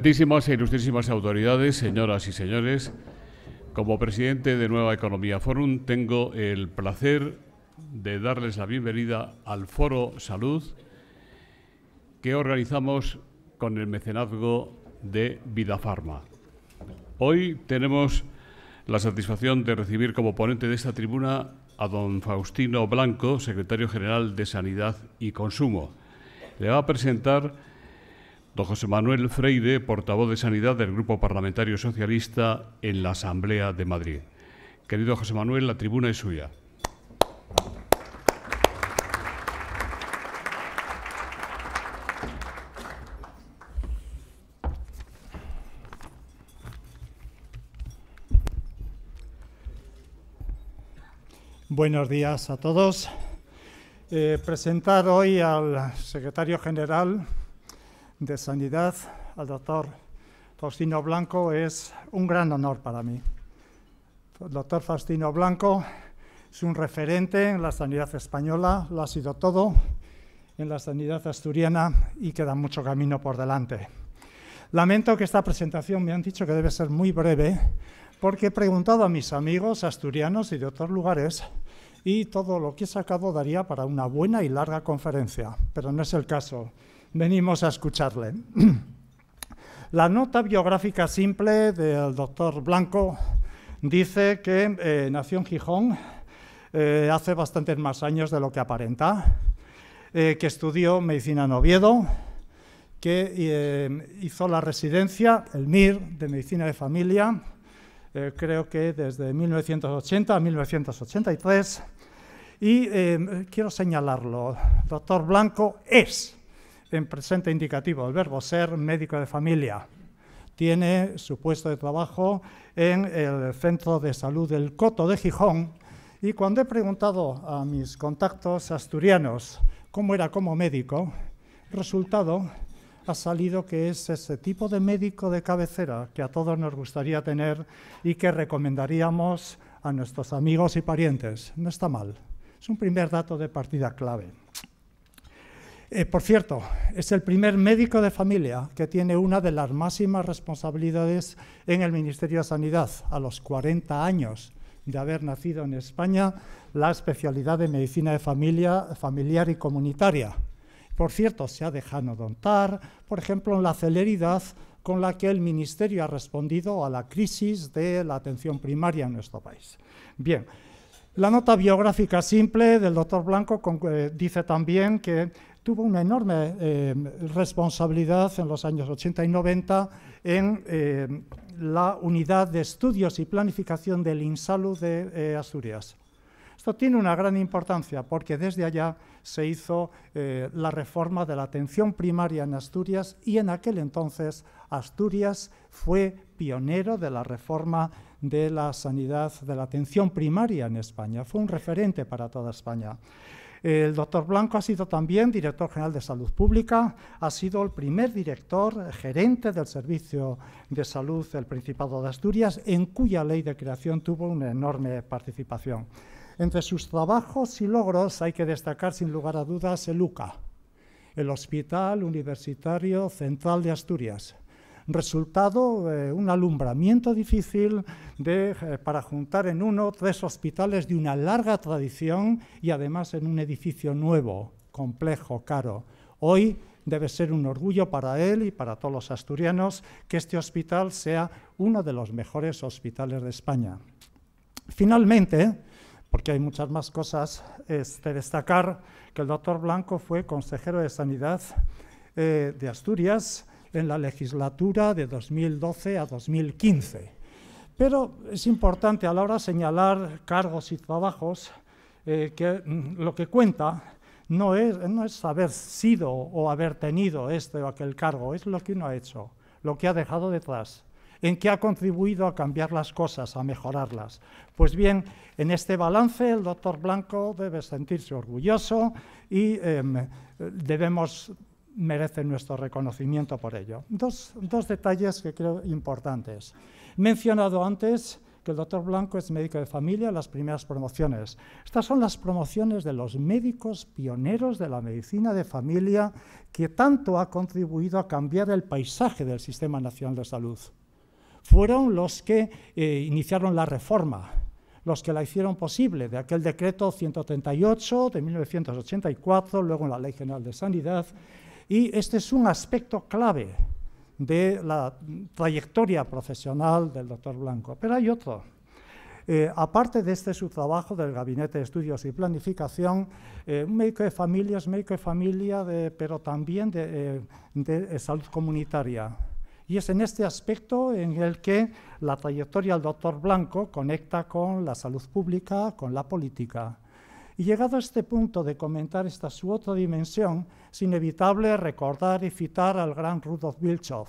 Excelentísimas e ilustrísimas autoridades, señoras y señores, como presidente de Nueva Economía Forum tengo el placer de darles la bienvenida al Foro Salud que organizamos con el mecenazgo de Vidafarma. Hoy tenemos la satisfacción de recibir como ponente de esta tribuna a don Faustino Blanco, secretario general de Sanidad y Consumo. Le va a presentar don José Manuel Freire, portavoz de Sanidad del Grupo Parlamentario Socialista en la Asamblea de Madrid. Querido José Manuel, la tribuna es suya. Buenos días a todos. Presentar hoy al secretario general de Sanidad, al doctor Faustino Blanco, es un gran honor para mí. El doctor Faustino Blanco es un referente en la sanidad española, lo ha sido todo en la sanidad asturiana y queda mucho camino por delante. Lamento que esta presentación me han dicho que debe ser muy breve, porque he preguntado a mis amigos asturianos y de otros lugares y todo lo que he sacado daría para una buena y larga conferencia, pero no es el caso. Venimos a escucharle. La nota biográfica simple del doctor Blanco dice que nació en Gijón hace bastantes más años de lo que aparenta, que estudió medicina en Oviedo, que hizo la residencia, el MIR, de medicina de familia, creo que desde 1980 a 1983, y quiero señalarlo, doctor Blanco es, en presente indicativo del verbo ser, médico de familia. Tiene su puesto de trabajo en el Centro de Salud del Coto de Gijón, y cuando he preguntado a mis contactos asturianos cómo era como médico, resultado ha salido que es ese tipo de médico de cabecera que a todos nos gustaría tener y que recomendaríamos a nuestros amigos y parientes. No está mal. Es un primer dato de partida clave. Por cierto, es el primer médico de familia que tiene una de las máximas responsabilidades en el Ministerio de Sanidad. A los 40 años de haber nacido en España, la especialidad de medicina de familia, familiar y comunitaria. Por cierto, se ha dejado notar, por ejemplo, en la celeridad con la que el Ministerio ha respondido a la crisis de la atención primaria en nuestro país. Bien, la nota biográfica simple del doctor Blanco dice también que tuvo una enorme responsabilidad en los años 80 y 90 en la unidad de estudios y planificación del INSALU de Asturias. Esto tiene una gran importancia porque desde allá se hizo la reforma de la atención primaria en Asturias y en aquel entonces Asturias fue pionero de la reforma de la sanidad, de la atención primaria en España. Fue un referente para toda España. El doctor Blanco ha sido también director general de Salud Pública, ha sido el primer director gerente del Servicio de Salud del Principado de Asturias, en cuya ley de creación tuvo una enorme participación. Entre sus trabajos y logros hay que destacar sin lugar a dudas el UCA, el Hospital Universitario Central de Asturias. Resultado, un alumbramiento difícil para juntar en uno 3 hospitales de una larga tradición y además en un edificio nuevo, complejo, caro. Hoy debe ser un orgullo para él y para todos los asturianos que este hospital sea uno de los mejores hospitales de España. Finalmente, porque hay muchas más cosas, es de destacar que el doctor Blanco fue consejero de Sanidad de Asturias en la legislatura de 2012 a 2015. Pero es importante a la hora de señalar cargos y trabajos que lo que cuenta no es haber sido o haber tenido este o aquel cargo, es lo que uno ha hecho, lo que ha dejado detrás, en qué ha contribuido a cambiar las cosas, a mejorarlas. Pues bien, en este balance el doctor Blanco debe sentirse orgulloso y merece nuestro reconocimiento por ello. Dos detalles que creo importantes. He mencionado antes que porque el doctor Blanco es médico de familia, las primeras promociones. Estas son las promociones de los médicos pioneros de la medicina de familia que tanto ha contribuido a cambiar el paisaje del Sistema Nacional de Salud. Fueron los que iniciaron la reforma, los que la hicieron posible, de aquel decreto 138 de 1984, luego la Ley General de Sanidad, y este es un aspecto clave de la trayectoria profesional del doctor Blanco. Pero hay otro. Aparte de su trabajo del Gabinete de Estudios y Planificación, un médico de familia es médico de familia, pero también de salud comunitaria. Y es en este aspecto en el que la trayectoria del doctor Blanco conecta con la salud pública, con la política. Y llegado a este punto de comentar esta su otra dimensión, es inevitable recordar y citar al gran Rudolf Virchow, o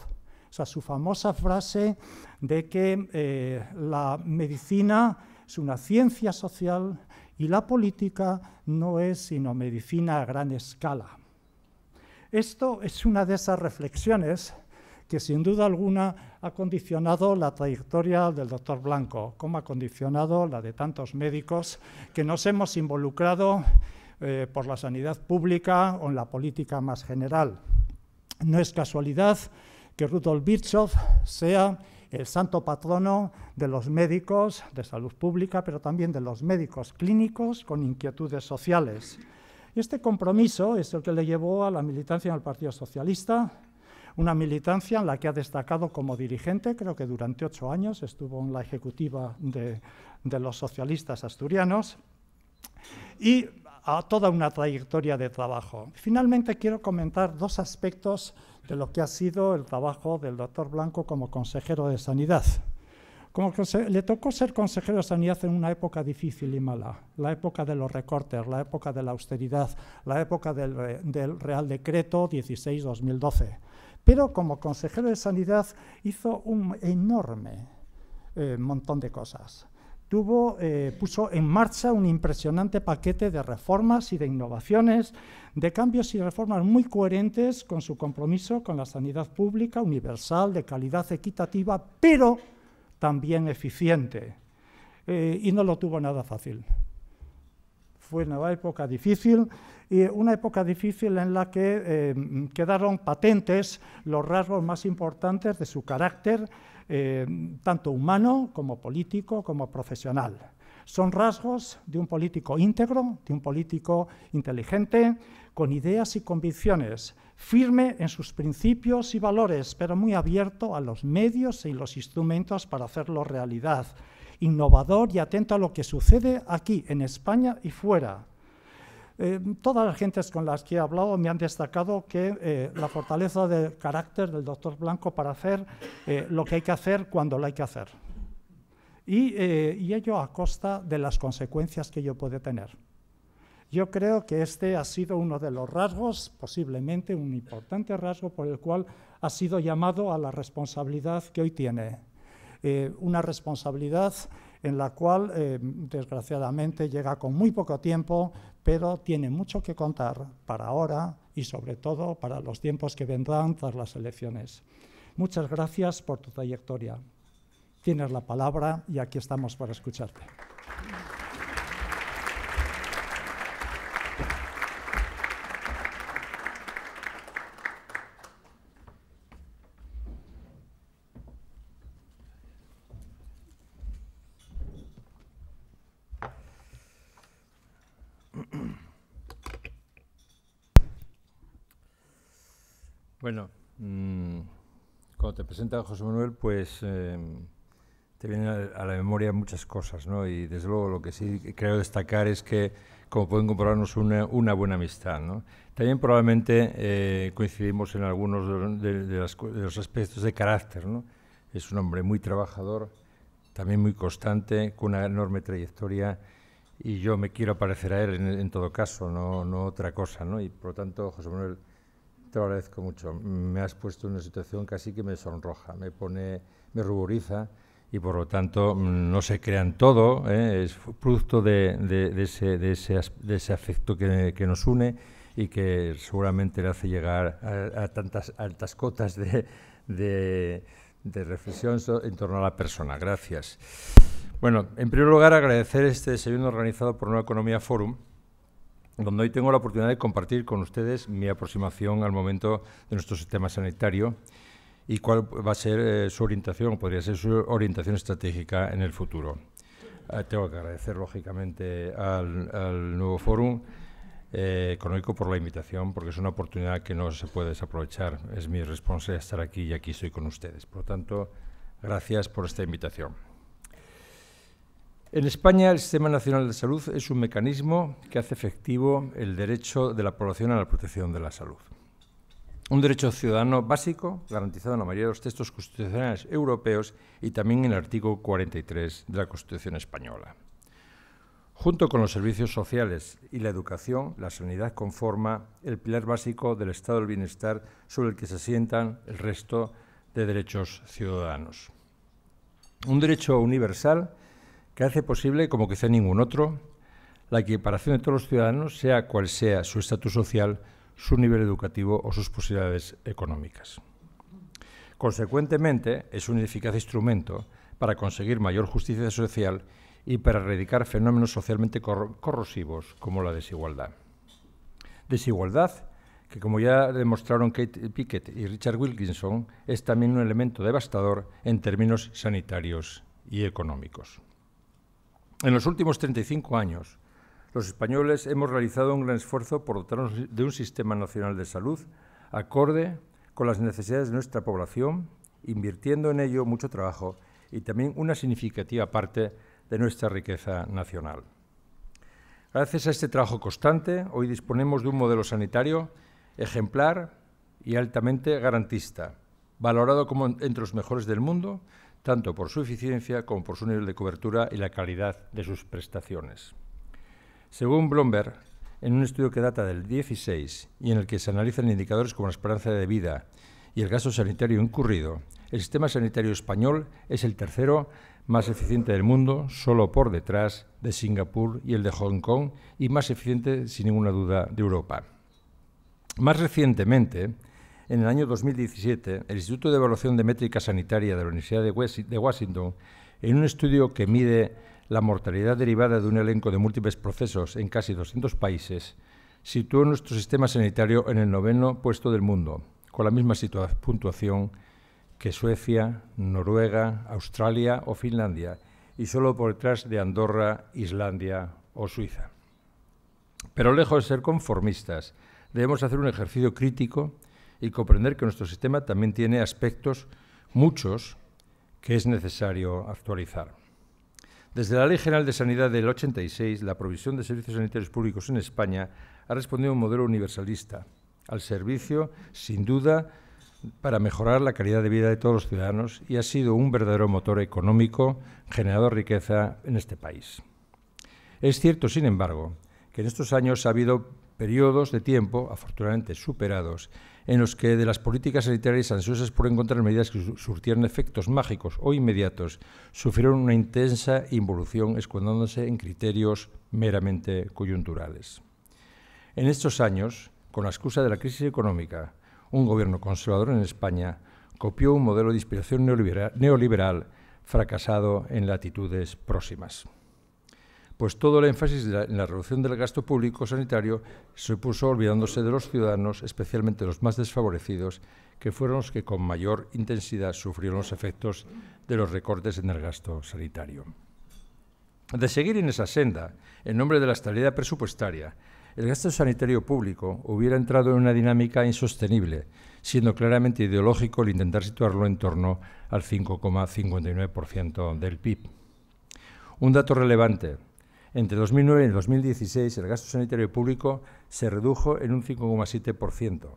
sea, su famosa frase de que la medicina es una ciencia social y la política no es sino medicina a gran escala. Esto es una de esas reflexiones que sin duda alguna ha condicionado la trayectoria del doctor Blanco, como ha condicionado la de tantos médicos que nos hemos involucrado por la sanidad pública o en la política más general. No es casualidad que Rudolf Virchow sea el santo patrono de los médicos de salud pública, pero también de los médicos clínicos con inquietudes sociales. Este compromiso es el que le llevó a la militancia en el Partido Socialista, una militancia en la que ha destacado como dirigente, creo que durante 8 años estuvo en la ejecutiva de los socialistas asturianos, y a toda una trayectoria de trabajo. Finalmente quiero comentar 2 aspectos de lo que ha sido el trabajo del doctor Blanco como consejero de Sanidad. Le tocó ser consejero de Sanidad en una época difícil y mala, la época de los recortes, la época de la austeridad, la época del Real Decreto 16-2012. Pero como consejero de Sanidad hizo un enorme montón de cosas. Puso en marcha un impresionante paquete de reformas y de innovaciones, de cambios y reformas muy coherentes con su compromiso con la sanidad pública, universal, de calidad equitativa, pero también eficiente. Y no lo tuvo nada fácil. Fue una época difícil, y una época difícil en la que quedaron patentes los rasgos más importantes de su carácter, tanto humano como político como profesional. Son rasgos de un político íntegro, de un político inteligente, con ideas y convicciones, firme en sus principios y valores, pero muy abierto a los medios y los instrumentos para hacerlo realidad, innovador y atento a lo que sucede aquí en España y fuera. Todas las gentes con las que he hablado me han destacado que la fortaleza del carácter del doctor Blanco para hacer lo que hay que hacer cuando lo hay que hacer. Y ello a costa de las consecuencias que ello puede tener. Yo creo que este ha sido uno de los rasgos, posiblemente un importante rasgo por el cual ha sido llamado a la responsabilidad que hoy tiene. Una responsabilidad en la cual, desgraciadamente, llega con muy poco tiempo, pero tiene mucho que contar para ahora y, sobre todo, para los tiempos que vendrán tras las elecciones. Muchas gracias por tu trayectoria. Tienes la palabra y aquí estamos para escucharte. Bueno, cuando te presenta José Manuel, pues te vienen a la memoria muchas cosas, ¿no? Y desde luego lo que sí quiero destacar es que, como pueden comprobarnos, una buena amistad, ¿no? También probablemente coincidimos en algunos de los aspectos de carácter, ¿no? Es un hombre muy trabajador, también muy constante, con una enorme trayectoria, y yo me quiero parecer a él en todo caso, no otra cosa, ¿no? Y por lo tanto, José Manuel, te lo agradezco mucho. Me has puesto en una situación casi que me sonroja, me ruboriza, y por lo tanto no se crean todo, es producto de ese afecto que nos une y que seguramente le hace llegar a tantas altas cotas de reflexión en torno a la persona. Gracias. Bueno, en primer lugar, agradecer este desayuno organizado por Nueva Economía Forum, donde hoy tengo la oportunidad de compartir con ustedes mi aproximación al momento de nuestro sistema sanitario y cuál va a ser su orientación, o podría ser su orientación estratégica en el futuro. Tengo que agradecer, lógicamente, al nuevo Fórum Económico por la invitación, porque es una oportunidad que no se puede desaprovechar. Es mi responsabilidad estar aquí y aquí estoy con ustedes. Por lo tanto, gracias por esta invitación. En España, el Sistema Nacional de Salud es un mecanismo que hace efectivo el derecho de la población a la protección de la salud. Un derecho ciudadano básico, garantizado en la mayoría de los textos constitucionales europeos y también en el artículo 43 de la Constitución española. Junto con los servicios sociales y la educación, la sanidad conforma el pilar básico del estado del bienestar sobre el que se asientan el resto de derechos ciudadanos. Un derecho universal que hace posible, como quizá ningún otro, la equiparación de todos los ciudadanos, sea cual sea su estatus social, su nivel educativo o sus posibilidades económicas. Consecuentemente, es un eficaz instrumento para conseguir mayor justicia social y para erradicar fenómenos socialmente corrosivos como la desigualdad. Desigualdad que, como ya demostraron Kate Pickett y Richard Wilkinson, es también un elemento devastador en términos sanitarios y económicos. En los últimos 35 años, los españoles hemos realizado un gran esfuerzo por dotarnos de un sistema nacional de salud acorde con las necesidades de nuestra población, invirtiendo en ello mucho trabajo y también una significativa parte de nuestra riqueza nacional. Gracias a este trabajo constante, hoy disponemos de un modelo sanitario ejemplar y altamente garantista, valorado como entre los mejores del mundo, tanto por su eficiencia como por su nivel de cobertura y la calidad de sus prestaciones. Según Bloomberg, en un estudio que data del 16 y en el que se analizan indicadores como la esperanza de vida y el gasto sanitario incurrido, el sistema sanitario español es el tercero más eficiente del mundo, solo por detrás de Singapur y el de Hong Kong, y más eficiente, sin ninguna duda, de Europa. Más recientemente, en el año 2017, el Instituto de Evaluación de Métrica Sanitaria de la Universidad de Washington, en un estudio que mide la mortalidad derivada de un elenco de múltiples procesos en casi 200 países, situó nuestro sistema sanitario en el 9º puesto del mundo, con la misma puntuación que Suecia, Noruega, Australia o Finlandia, y solo por detrás de Andorra, Islandia o Suiza. Pero lejos de ser conformistas, debemos hacer un ejercicio crítico y comprender que nuestro sistema también tiene aspectos, muchos, que es necesario actualizar. Desde la Ley General de Sanidad del 86, la provisión de servicios sanitarios públicos en España ha respondido a un modelo universalista, al servicio, sin duda, para mejorar la calidad de vida de todos los ciudadanos, y ha sido un verdadero motor económico, generador de riqueza en este país. Es cierto, sin embargo, que en estos años ha habido periodos de tiempo, afortunadamente superados, en los que de las políticas sanitarias ansiosas por encontrar medidas que surtieran efectos mágicos o inmediatos, sufrieron una intensa involución escondiéndose en criterios meramente coyunturales. En estos años, con la excusa de la crisis económica, un gobierno conservador en España copió un modelo de inspiración neoliberal fracasado en latitudes próximas. Pues todo el énfasis en la reducción del gasto público sanitario se puso olvidándose de los ciudadanos, especialmente los más desfavorecidos, que fueron los que con mayor intensidad sufrieron los efectos de los recortes en el gasto sanitario. De seguir en esa senda, en nombre de la estabilidad presupuestaria, el gasto sanitario público hubiera entrado en una dinámica insostenible, siendo claramente ideológico el intentar situarlo en torno al 5,59% del PIB. Un dato relevante: entre 2009 y 2016 el gasto sanitario público se redujo en un 5,7%.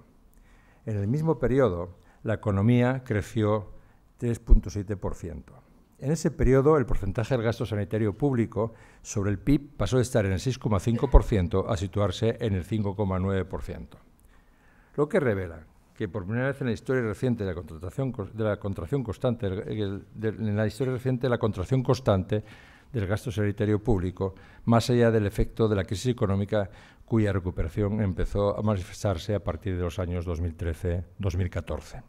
En el mismo periodo, la economía creció 3,7%. En ese periodo, el porcentaje del gasto sanitario público sobre el PIB pasó de estar en el 6,5% a situarse en el 5,9%. Lo que revela que por primera vez en la historia reciente de la contracción constante del gasto sanitario público, más allá del efecto de la crisis económica, cuya recuperación empezó a manifestarse a partir de los años 2013-2014.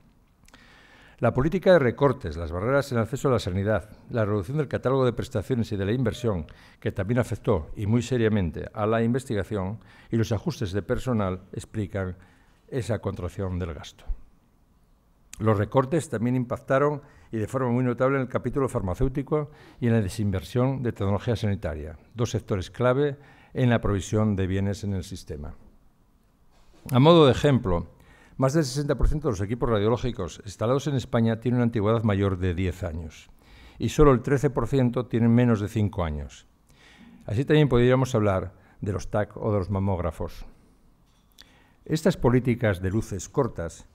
La política de recortes, las barreras en el acceso a la sanidad, la reducción del catálogo de prestaciones y de la inversión, que también afectó, y muy seriamente, a la investigación, y los ajustes de personal explican esa contracción del gasto. Los recortes también impactaron, y de forma muy notable, en el capítulo farmacéutico y en la desinversión de tecnología sanitaria, dos sectores clave en la provisión de bienes en el sistema. A modo de ejemplo, más del 60% de los equipos radiológicos instalados en España tienen una antigüedad mayor de 10 años y solo el 13% tienen menos de 5 años. Así también podríamos hablar de los TAC o de los mamógrafos. Estas políticas de luces cortas,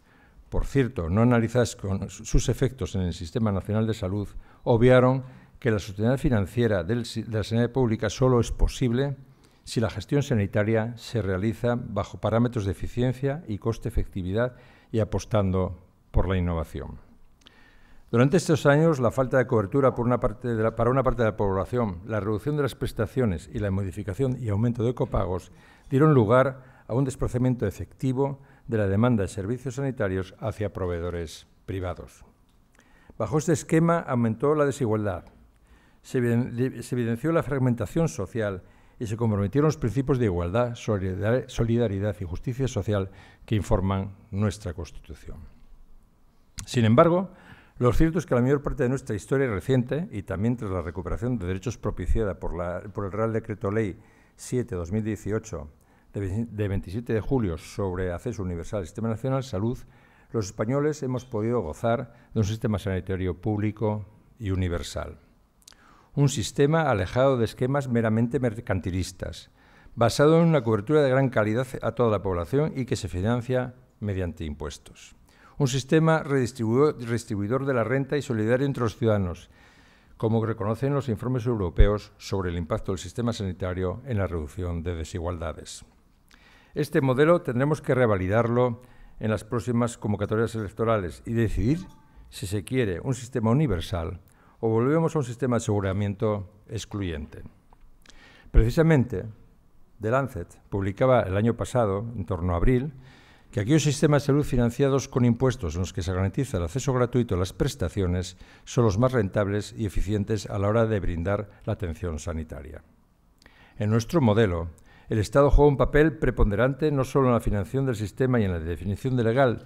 por cierto, no analizadas con sus efectos en el Sistema Nacional de Salud, obviaron que la sostenibilidad financiera de la sanidad pública solo es posible si la gestión sanitaria se realiza bajo parámetros de eficiencia y coste-efectividad y apostando por la innovación. Durante estos años, la falta de cobertura para una parte de la población, la reducción de las prestaciones y la modificación y aumento de copagos dieron lugar a un desplazamiento efectivo de la demanda de servicios sanitarios hacia proveedores privados. Bajo este esquema aumentó la desigualdad, se evidenció la fragmentación social y se comprometieron los principios de igualdad, solidaridad y justicia social que informan nuestra Constitución. Sin embargo, lo cierto es que la mayor parte de nuestra historia reciente, y también tras la recuperación de derechos propiciada por el Real Decreto Ley 7/2018, de 27 de julio sobre acceso universal al Sistema Nacional de Salud, los españoles hemos podido gozar de un sistema sanitario público y universal. Un sistema alejado de esquemas meramente mercantilistas, basado en una cobertura de gran calidad a toda la población y que se financia mediante impuestos. Un sistema redistribuidor de la renta y solidario entre los ciudadanos, como reconocen los informes europeos sobre el impacto del sistema sanitario en la reducción de desigualdades. Este modelo tendremos que revalidarlo en las próximas convocatorias electorales y decidir si se quiere un sistema universal o volvemos a un sistema de aseguramiento excluyente. Precisamente, The Lancet publicaba el año pasado, en torno a abril, que aquellos sistemas de salud financiados con impuestos en los que se garantiza el acceso gratuito a las prestaciones son los más rentables y eficientes a la hora de brindar la atención sanitaria. En nuestro modelo, el Estado juega un papel preponderante no solo en la financiación del sistema y en la definición legal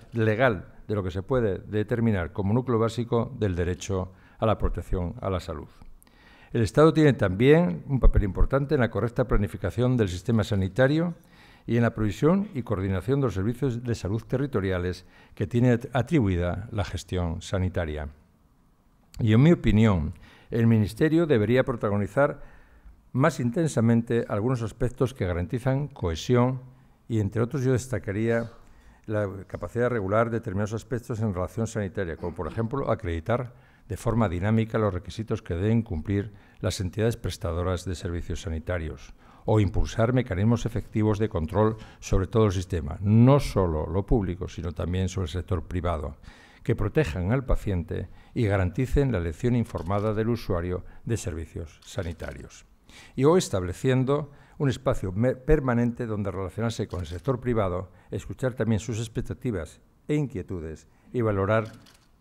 de lo que se puede determinar como núcleo básico del derecho a la protección a la salud. El Estado tiene también un papel importante en la correcta planificación del sistema sanitario y en la provisión y coordinación de los servicios de salud territoriales que tiene atribuida la gestión sanitaria. Y en mi opinión, el Ministerio debería protagonizar más intensamente algunos aspectos que garantizan cohesión y, entre otros, yo destacaría la capacidad de regular determinados aspectos en relación sanitaria, como por ejemplo acreditar de forma dinámica los requisitos que deben cumplir las entidades prestadoras de servicios sanitarios o impulsar mecanismos efectivos de control sobre todo el sistema, no solo lo público, sino también sobre el sector privado, que protejan al paciente y garanticen la elección informada del usuario de servicios sanitarios. Y hoy estableciendo un espacio permanente donde relacionarse con el sector privado, escuchar también sus expectativas e inquietudes y valorar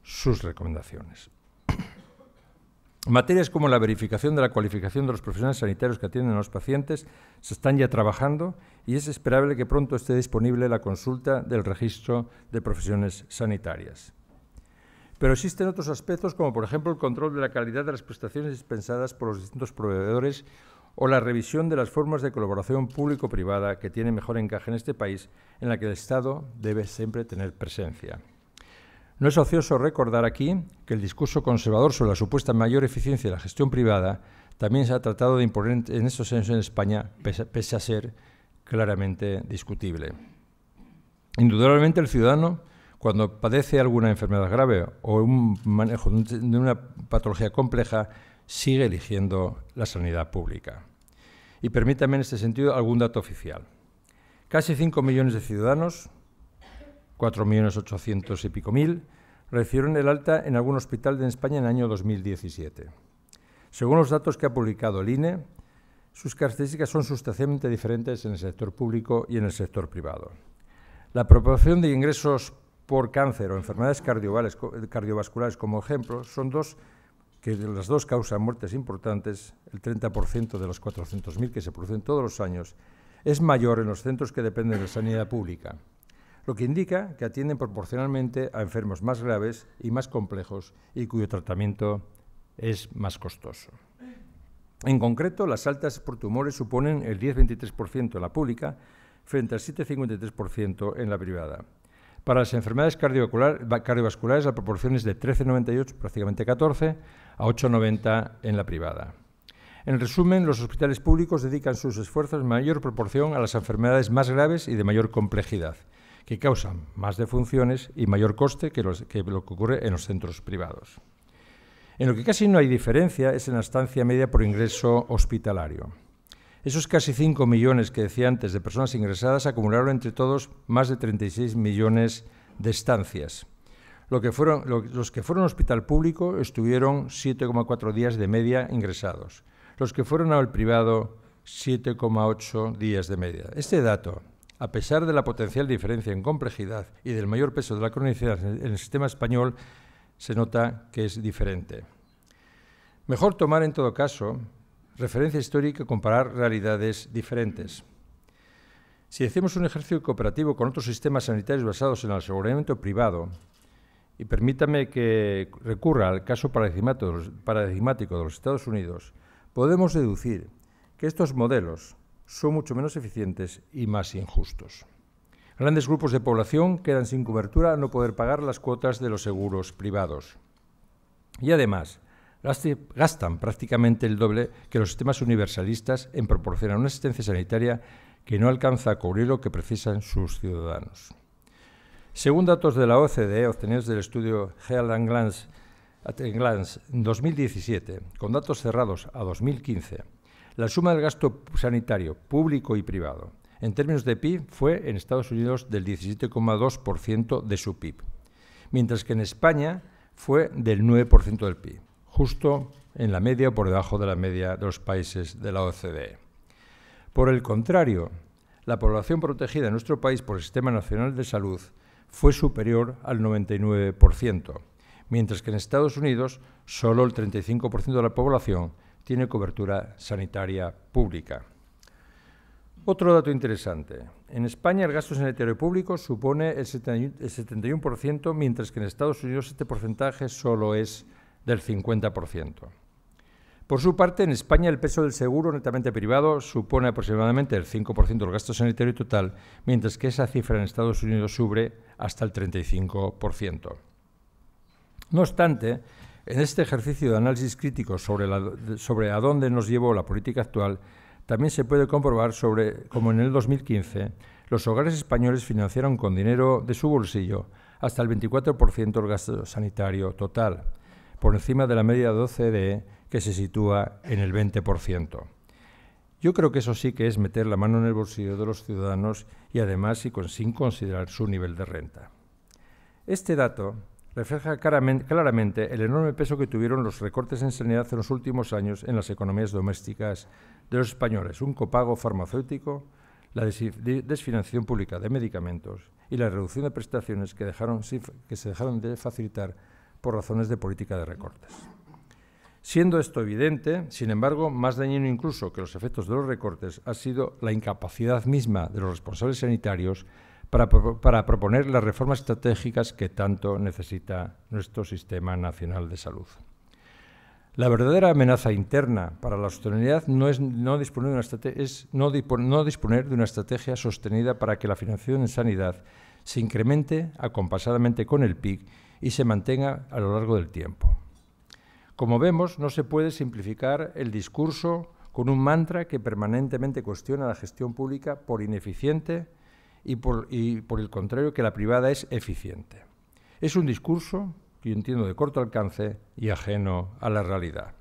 sus recomendaciones. Materias como la verificación de la cualificación de los profesionales sanitarios que atienden a los pacientes se están ya trabajando y es esperable que pronto esté disponible la consulta del registro de profesiones sanitarias. Pero existen otros aspectos como, por ejemplo, el control de la calidad de las prestaciones dispensadas por los distintos proveedores o la revisión de las formas de colaboración público-privada que tienen mejor encaje en este país, en la que el Estado debe siempre tener presencia. No es ocioso recordar aquí que el discurso conservador sobre la supuesta mayor eficiencia de la gestión privada también se ha tratado de imponer en estos años en España, pese a ser claramente discutible. Indudablemente el ciudadano, cuando padece alguna enfermedad grave o un manejo de una patología compleja, sigue eligiendo la sanidad pública. Y permítame en este sentido algún dato oficial. Casi 5 millones de ciudadanos, 4.800.000 y pico, recibieron el alta en algún hospital de España en el año 2017. Según los datos que ha publicado el INE, sus características son sustancialmente diferentes en el sector público y en el sector privado. La proporción de ingresos por cáncer o enfermedades cardiovasculares como ejemplo, son las dos causan muertes importantes, el 30% de los 400.000 que se producen todos los años, es mayor en los centros que dependen de la sanidad pública, lo que indica que atienden proporcionalmente a enfermos más graves y más complejos y cuyo tratamiento es más costoso. En concreto, las altas por tumores suponen el 10,23% en la pública frente al 7,53% en la privada. Para las enfermedades cardiovasculares la proporción es de 13,98, prácticamente 14, a 8,90 en la privada. En resumen, los hospitales públicos dedican sus esfuerzos en mayor proporción a las enfermedades más graves y de mayor complejidad, que causan más defunciones y mayor coste que lo que ocurre en los centros privados. En lo que casi no hay diferencia es en la estancia media por ingreso hospitalario. Esos casi 5 millones que decía antes de personas ingresadas acumularon entre todos más de 36 millones de estancias. Los que fueron a hospital público estuvieron 7,4 días de media ingresados. Los que fueron al privado, 7,8 días de media. Este dato, a pesar de la potencial diferencia en complejidad y del mayor peso de la cronicidad en el sistema español, se nota que es diferente. Mejor tomar, en todo caso, referencia histórica y comparar realidades diferentes. Si hacemos un ejercicio cooperativo con otros sistemas sanitarios basados en el aseguramiento privado, y permítame que recurra al caso paradigmático de los Estados Unidos, podemos deducir que estos modelos son mucho menos eficientes y más injustos. Grandes grupos de población quedan sin cobertura al no poder pagar las cuotas de los seguros privados. Y además, gastan prácticamente el doble que los sistemas universalistas en proporcionar una asistencia sanitaria que no alcanza a cubrir lo que precisan sus ciudadanos. Según datos de la OCDE obtenidos del estudio Health at a Glance en 2017, con datos cerrados a 2015, la suma del gasto sanitario público y privado en términos de PIB fue en Estados Unidos del 17,2% de su PIB, mientras que en España fue del 9% del PIB, justo en la media o por debajo de la media de los países de la OCDE. Por el contrario, la población protegida en nuestro país por el Sistema Nacional de Salud fue superior al 99%, mientras que en Estados Unidos solo el 35% de la población tiene cobertura sanitaria pública. Otro dato interesante. En España el gasto sanitario público supone el 71%, mientras que en Estados Unidos este porcentaje solo es del 50%. Por su parte, en España el peso del seguro netamente privado supone aproximadamente el 5% del gasto sanitario total, mientras que esa cifra en Estados Unidos sube hasta el 35%. No obstante, en este ejercicio de análisis crítico sobre a dónde nos llevó la política actual, también se puede comprobar cómo en el 2015 los hogares españoles financiaron con dinero de su bolsillo hasta el 24% del gasto sanitario total, por encima de la media de OCDE, que se sitúa en el 20%. Yo creo que eso sí que es meter la mano en el bolsillo de los ciudadanos y además sin considerar su nivel de renta. Este dato refleja claramente el enorme peso que tuvieron los recortes en sanidad en los últimos años en las economías domésticas de los españoles, un copago farmacéutico, la desfinanciación pública de medicamentos y la reducción de prestaciones que se dejaron de facilitar por razones de política de recortes. Siendo esto evidente, sin embargo, más dañino incluso que los efectos de los recortes ha sido la incapacidad misma de los responsables sanitarios para proponer las reformas estratégicas que tanto necesita nuestro Sistema Nacional de Salud. La verdadera amenaza interna para la sostenibilidad no es no disponer de una estrategia sostenida para que la financiación en sanidad se incremente acompasadamente con el PIB y se mantenga a lo largo del tiempo. Como vemos, no se puede simplificar el discurso con un mantra que permanentemente cuestiona la gestión pública por ineficiente y por el contrario que la privada es eficiente. Es un discurso que yo entiendo de corto alcance y ajeno a la realidad.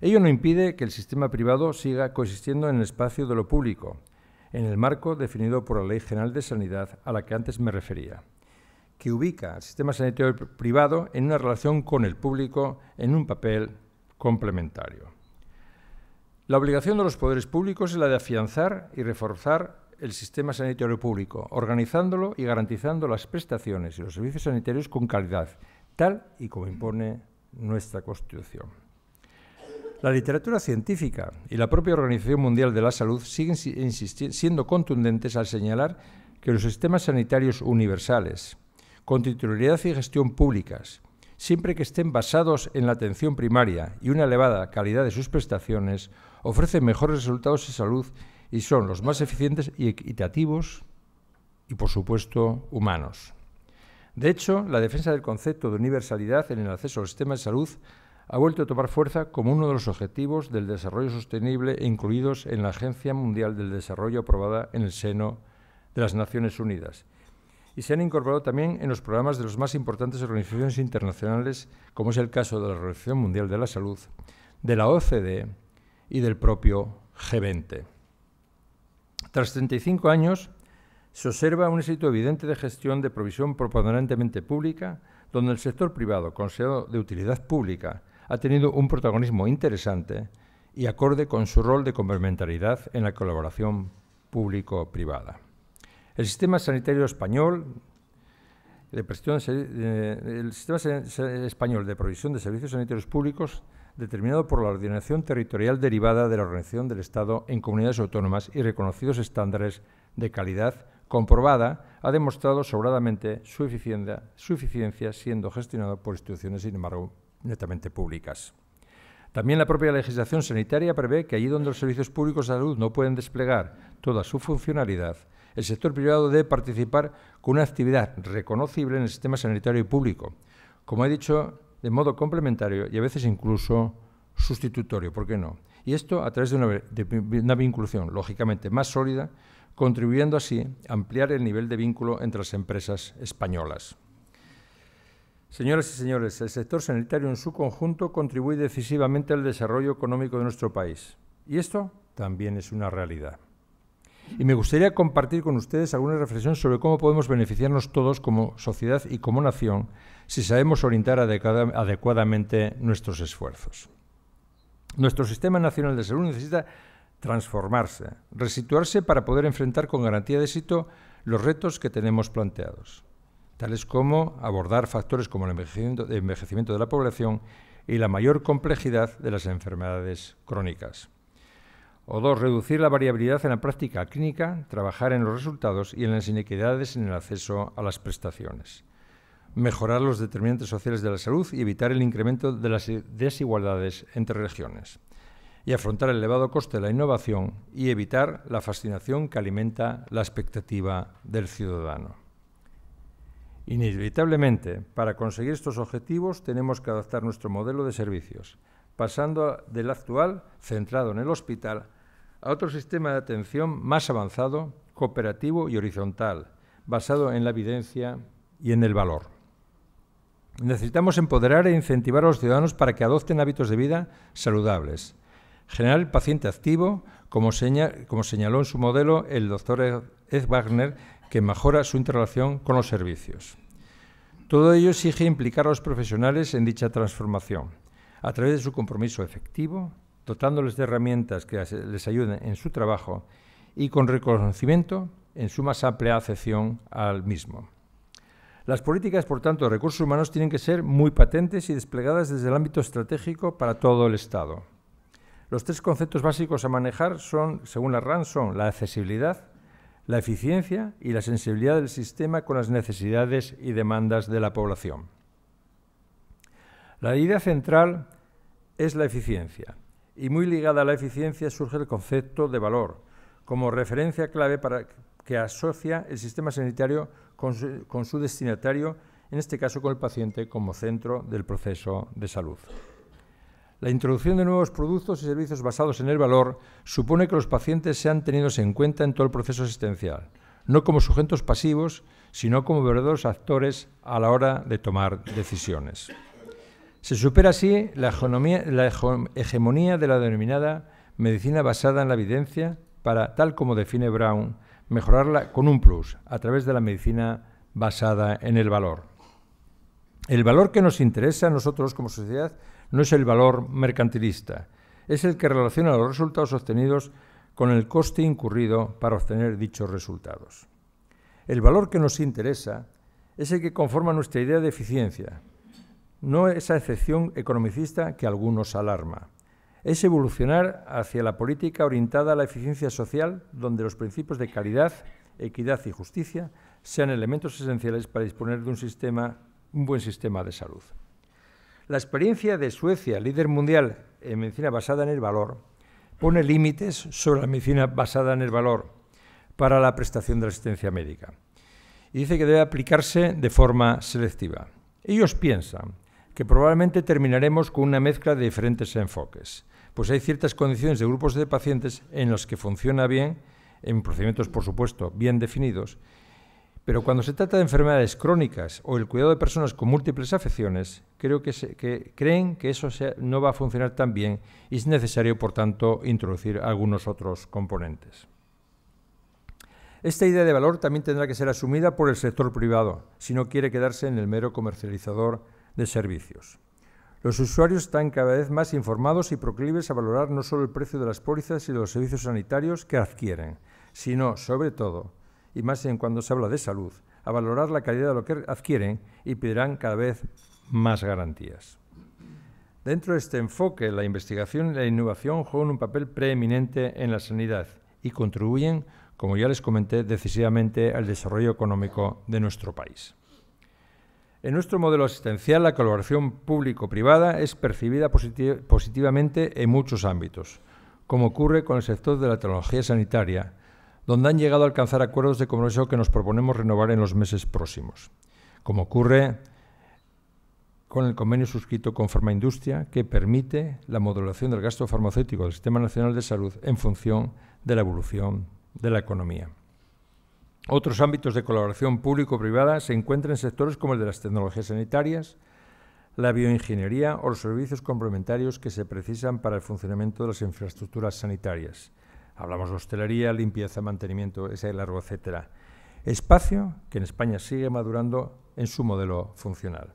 Ello no impide que el sistema privado siga coexistiendo en el espacio de lo público, en el marco definido por la Ley General de Sanidad a la que antes me refería, que ubica al sistema sanitario privado en una relación con el público en un papel complementario. La obligación de los poderes públicos es la de afianzar y reforzar el sistema sanitario público, organizándolo y garantizando las prestaciones y los servicios sanitarios con calidad, tal y como impone nuestra Constitución. La literatura científica y la propia Organización Mundial de la Salud siguen siendo contundentes al señalar que los sistemas sanitarios universales, con titularidad y gestión públicas, siempre que estén basados en la atención primaria y una elevada calidad de sus prestaciones, ofrecen mejores resultados en salud y son los más eficientes y equitativos y, por supuesto, humanos. De hecho, la defensa del concepto de universalidad en el acceso al sistema de salud ha vuelto a tomar fuerza como uno de los objetivos del desarrollo sostenible incluidos en la Agencia Mundial del Desarrollo aprobada en el seno de las Naciones Unidas. Y se han incorporado también en los programas de las más importantes organizaciones internacionales, como es el caso de la Organización Mundial de la Salud, de la OCDE y del propio G20. Tras 35 años, se observa un éxito evidente de gestión de provisión preponderantemente pública, donde el sector privado, considerado de utilidad pública, ha tenido un protagonismo interesante y acorde con su rol de complementariedad en la colaboración público-privada. El sistema sanitario español de provisión de servicios sanitarios públicos, determinado por la ordenación territorial derivada de la organización del Estado en comunidades autónomas y reconocidos estándares de calidad comprobada, ha demostrado sobradamente su eficiencia siendo gestionado por instituciones, sin embargo, netamente públicas. También la propia legislación sanitaria prevé que allí donde los servicios públicos de salud no pueden desplegar toda su funcionalidad, el sector privado debe participar con una actividad reconocible en el sistema sanitario público, como he dicho, de modo complementario y a veces incluso sustitutorio, ¿por qué no? Y esto a través de una vinculación, lógicamente, más sólida, contribuyendo así a ampliar el nivel de vínculo entre las empresas españolas. Señoras y señores, el sector sanitario en su conjunto contribuye decisivamente al desarrollo económico de nuestro país. Y esto también es una realidad. Y me gustaría compartir con ustedes algunas reflexiones sobre cómo podemos beneficiarnos todos como sociedad y como nación si sabemos orientar adecuadamente nuestros esfuerzos. Nuestro Sistema Nacional de Salud necesita transformarse, resituarse para poder enfrentar con garantía de éxito los retos que tenemos planteados, tales como abordar factores como el envejecimiento de la población y la mayor complejidad de las enfermedades crónicas. O dos, reducir la variabilidad en la práctica clínica, trabajar en los resultados y en las inequidades en el acceso a las prestaciones. Mejorar los determinantes sociales de la salud y evitar el incremento de las desigualdades entre regiones. Y afrontar el elevado coste de la innovación y evitar la fascinación que alimenta la expectativa del ciudadano. Inevitablemente, para conseguir estos objetivos tenemos que adaptar nuestro modelo de servicios, pasando del actual, centrado en el hospital, a otro sistema de atención más avanzado, cooperativo y horizontal, basado en la evidencia y en el valor. Necesitamos empoderar e incentivar a los ciudadanos para que adopten hábitos de vida saludables, generar el paciente activo, como señaló en su modelo el doctor Ed Wagner, que mejora su interrelación con los servicios. Todo ello exige implicar a los profesionales en dicha transformación, a través de su compromiso efectivo, dotándoles de herramientas que les ayuden en su trabajo y con reconocimiento en su más amplia acepción al mismo. Las políticas, por tanto, de recursos humanos tienen que ser muy patentes y desplegadas desde el ámbito estratégico para todo el Estado. Los tres conceptos básicos a manejar son, según la RAN, son la accesibilidad, la eficiencia y la sensibilidad del sistema con las necesidades y demandas de la población. La idea central es la eficiencia, y muy ligada a la eficiencia surge el concepto de valor, como referencia clave para que asocia el sistema sanitario con su destinatario, en este caso con el paciente como centro del proceso de salud. La introducción de nuevos productos y servicios basados en el valor supone que los pacientes sean tenidos en cuenta en todo el proceso asistencial, no como sujetos pasivos, sino como verdaderos actores a la hora de tomar decisiones. Se supera así la hegemonía de la denominada medicina basada en la evidencia para, tal como define Brown, mejorarla con un plus, a través de la medicina basada en el valor. El valor que nos interesa a nosotros como sociedad no es el valor mercantilista, es el que relaciona los resultados obtenidos con el coste incurrido para obtener dichos resultados. El valor que nos interesa es el que conforma nuestra idea de eficiencia, no esa excepción economicista que a algunos alarma. Es evolucionar hacia la política orientada a la eficiencia social, donde los principios de calidad, equidad y justicia sean elementos esenciales para disponer de un buen sistema de salud. La experiencia de Suecia, líder mundial en medicina basada en el valor, pone límites sobre la medicina basada en el valor para la prestación de la asistencia médica y dice que debe aplicarse de forma selectiva. Ellos piensan que probablemente terminaremos con una mezcla de diferentes enfoques, pues hay ciertas condiciones de grupos de pacientes en los que funciona bien, en procedimientos, por supuesto, bien definidos, pero cuando se trata de enfermedades crónicas o el cuidado de personas con múltiples afecciones, creen que eso no va a funcionar tan bien y es necesario, por tanto, introducir algunos otros componentes. Esta idea de valor también tendrá que ser asumida por el sector privado, si no quiere quedarse en el mero comercializador de servicios. Los usuarios están cada vez más informados y proclives a valorar no solo el precio de las pólizas y de los servicios sanitarios que adquieren, sino, sobre todo, y más en cuando se habla de salud, a valorar la calidad de lo que adquieren y pedirán cada vez más garantías. Dentro de este enfoque, la investigación y la innovación juegan un papel preeminente en la sanidad y contribuyen, como ya les comenté, decisivamente al desarrollo económico de nuestro país. En nuestro modelo asistencial, la colaboración público-privada es percibida positivamente en muchos ámbitos, como ocurre con el sector de la tecnología sanitaria, donde han llegado a alcanzar acuerdos de compromiso que nos proponemos renovar en los meses próximos, como ocurre con el convenio suscrito con Farmaindustria, que permite la modulación del gasto farmacéutico del Sistema Nacional de Salud en función de la evolución de la economía. Otros ámbitos de colaboración público-privada se encuentran en sectores como el de las tecnologías sanitarias, la bioingeniería o los servicios complementarios que se precisan para el funcionamiento de las infraestructuras sanitarias. Hablamos de hostelería, limpieza, mantenimiento, ese largo, etcétera. Espacio que en España sigue madurando en su modelo funcional.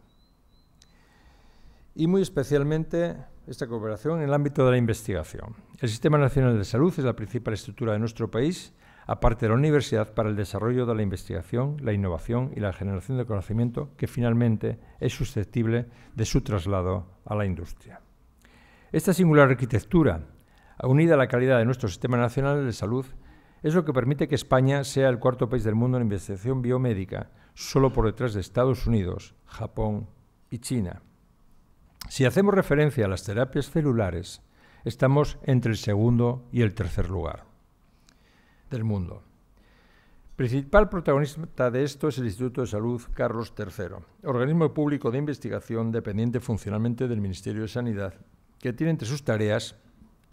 Y muy especialmente esta cooperación en el ámbito de la investigación. El Sistema Nacional de Salud es la principal estructura de nuestro país, aparte de la universidad, para el desarrollo de la investigación, la innovación y la generación de conocimiento que finalmente es susceptible de su traslado a la industria. Esta singular arquitectura, unida a la calidad de nuestro Sistema Nacional de Salud, es lo que permite que España sea el cuarto país del mundo en investigación biomédica, solo por detrás de Estados Unidos, Japón y China. Si hacemos referencia a las terapias celulares, estamos entre el segundo y el tercer lugar del mundo. Principal protagonista de esto es el Instituto de Salud Carlos III, organismo público de investigación dependiente funcionalmente del Ministerio de Sanidad, que tiene entre sus tareas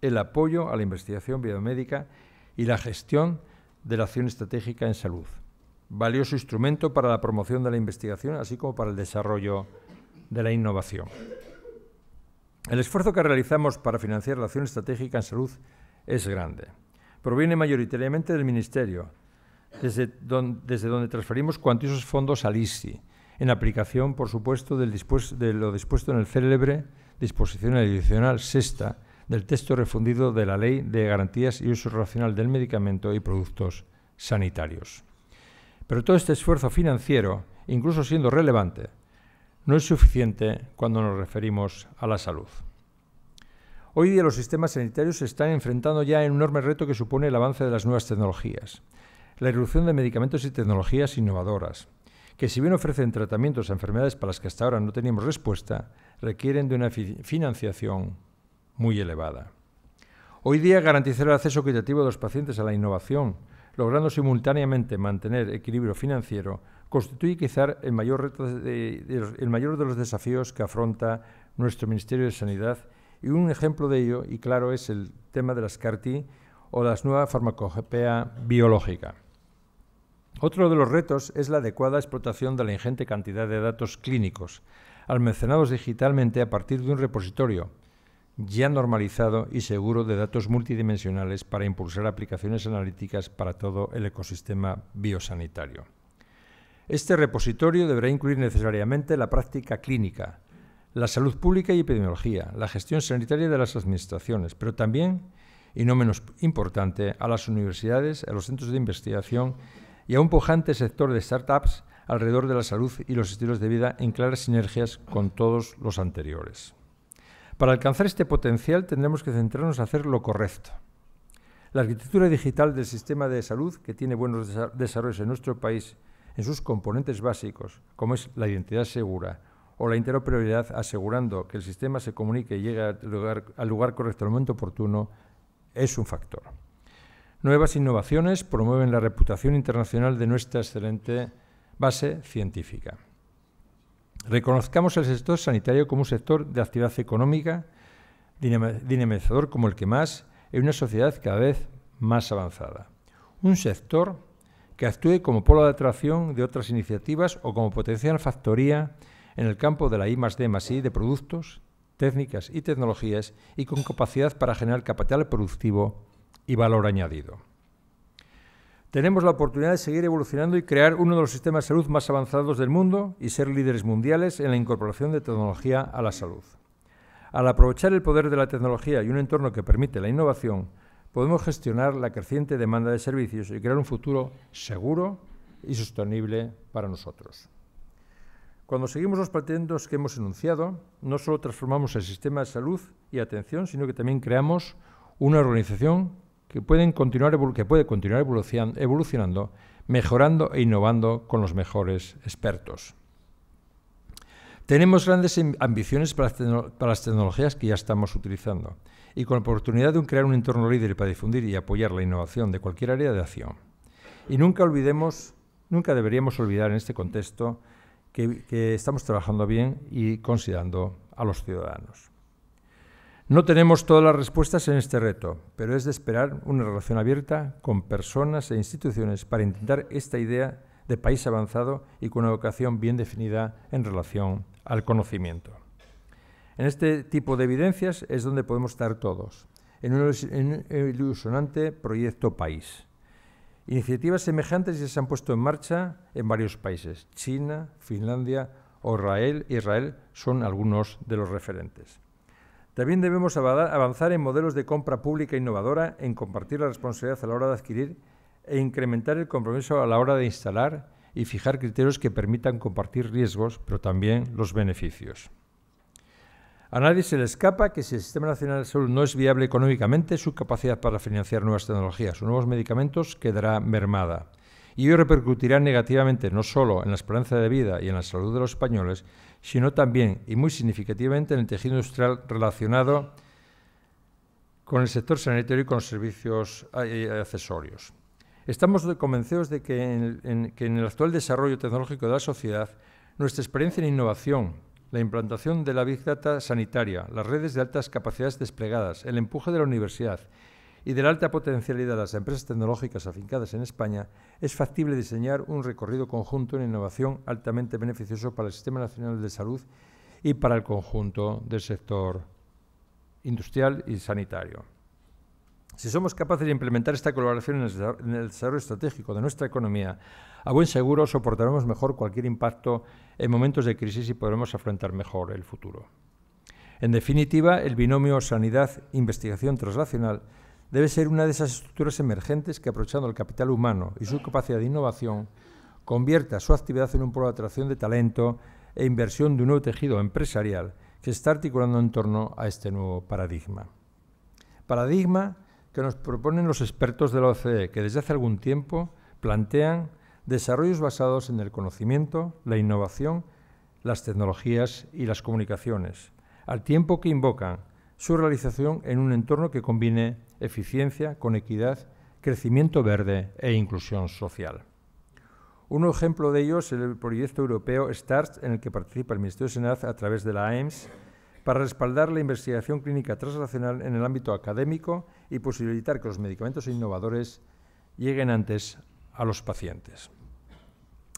el apoyo a la investigación biomédica y la gestión de la acción estratégica en salud, valioso instrumento para la promoción de la investigación, así como para el desarrollo de la innovación. El esfuerzo que realizamos para financiar la acción estratégica en salud es grande. Proviene mayoritariamente del Ministerio, desde donde transferimos cuantiosos fondos al ISI, en aplicación, por supuesto, de lo dispuesto en el célebre disposición adicional sexta del texto refundido de la Ley de Garantías y Uso Racional del Medicamento y Productos Sanitarios. Pero todo este esfuerzo financiero, incluso siendo relevante, no es suficiente cuando nos referimos a la salud. Hoy día los sistemas sanitarios se están enfrentando ya a un enorme reto que supone el avance de las nuevas tecnologías, la irrupción de medicamentos y tecnologías innovadoras, que si bien ofrecen tratamientos a enfermedades para las que hasta ahora no teníamos respuesta, requieren de una financiación muy elevada. Hoy día garantizar el acceso equitativo de los pacientes a la innovación, logrando simultáneamente mantener equilibrio financiero, constituye quizá el mayor de los desafíos que afronta nuestro Ministerio de Sanidad, y un ejemplo de ello, y claro, es el tema de las CAR-T o la nueva farmacopea biológica. Otro de los retos es la adecuada explotación de la ingente cantidad de datos clínicos, almacenados digitalmente a partir de un repositorio ya normalizado y seguro de datos multidimensionales para impulsar aplicaciones analíticas para todo el ecosistema biosanitario. Este repositorio deberá incluir necesariamente la práctica clínica, la salud pública y epidemiología, la gestión sanitaria de las administraciones, pero también y no menos importante, a las universidades, a los centros de investigación y a un pujante sector de startups alrededor de la salud y los estilos de vida en claras sinergias con todos los anteriores. Para alcanzar este potencial tendremos que centrarnos en hacer lo correcto. La arquitectura digital del sistema de salud, que tiene buenos desarrollos en nuestro país en sus componentes básicos, como es la identidad segura o la interoperabilidad, asegurando que el sistema se comunique y llegue al lugar correcto al momento oportuno, es un factor. Nuevas innovaciones promueven la reputación internacional de nuestra excelente base científica. Reconozcamos el sector sanitario como un sector de actividad económica, dinamizador como el que más, en una sociedad cada vez más avanzada. Un sector que actúe como polo de atracción de otras iniciativas o como potencial factoría en el campo de la I+D+I de productos, técnicas y tecnologías y con capacidad para generar capital productivo y valor añadido. Tenemos la oportunidad de seguir evolucionando y crear uno de los sistemas de salud más avanzados del mundo y ser líderes mundiales en la incorporación de tecnología a la salud. Al aprovechar el poder de la tecnología y un entorno que permite la innovación, podemos gestionar la creciente demanda de servicios y crear un futuro seguro y sostenible para nosotros. Cuando seguimos los planteamientos que hemos enunciado, no solo transformamos el sistema de salud y atención, sino que también creamos una organización que puede continuar evolucionando, mejorando e innovando con los mejores expertos. Tenemos grandes ambiciones para las tecnologías que ya estamos utilizando y con la oportunidad de crear un entorno líder para difundir y apoyar la innovación de cualquier área de acción. Y nunca deberíamos olvidar en este contexto que estamos trabajando bien y considerando a los ciudadanos. No tenemos todas las respuestas en este reto, pero es de esperar una relación abierta con personas e instituciones para intentar esta idea de país avanzado y con una vocación bien definida en relación al conocimiento. En este tipo de evidencias es donde podemos estar todos, en un ilusionante proyecto país. Iniciativas semejantes ya se han puesto en marcha en varios países. China, Finlandia o Israel son algunos de los referentes. También debemos avanzar en modelos de compra pública innovadora, en compartir la responsabilidad a la hora de adquirir e incrementar el compromiso a la hora de instalar y fijar criterios que permitan compartir riesgos, pero también los beneficios. A nadie se le escapa que si el Sistema Nacional de Salud no es viable económicamente, su capacidad para financiar nuevas tecnologías o nuevos medicamentos quedará mermada. Y ello repercutirá negativamente no solo en la esperanza de vida y en la salud de los españoles, sino también y muy significativamente en el tejido industrial relacionado con el sector sanitario y con los servicios accesorios. Estamos convencidos de que en el actual desarrollo tecnológico de la sociedad, nuestra experiencia en innovación, la implantación de la Big Data sanitaria, las redes de altas capacidades desplegadas, el empuje de la universidad y de la alta potencialidad de las empresas tecnológicas afincadas en España, es factible diseñar un recorrido conjunto en innovación altamente beneficioso para el Sistema Nacional de Salud y para el conjunto del sector industrial y sanitario. Si somos capaces de implementar esta colaboración en el desarrollo estratégico de nuestra economía, a buen seguro soportaremos mejor cualquier impacto en momentos de crisis y podremos afrontar mejor el futuro. En definitiva, el binomio sanidad-investigación translacional debe ser una de esas estructuras emergentes que, aprovechando el capital humano y su capacidad de innovación, convierta su actividad en un polo de atracción de talento e inversión de un nuevo tejido empresarial que se está articulando en torno a este nuevo paradigma. Paradigma que nos proponen los expertos de la OCDE, que desde hace algún tiempo plantean desarrollos basados en el conocimiento, la innovación, las tecnologías y las comunicaciones, al tiempo que invocan su realización en un entorno que combine eficiencia con equidad, crecimiento verde e inclusión social. Un ejemplo de ello es el proyecto europeo START, en el que participa el Ministerio de Sanidad a través de la AEMS, para respaldar la investigación clínica translacional en el ámbito académico y posibilitar que los medicamentos innovadores lleguen antes a los pacientes.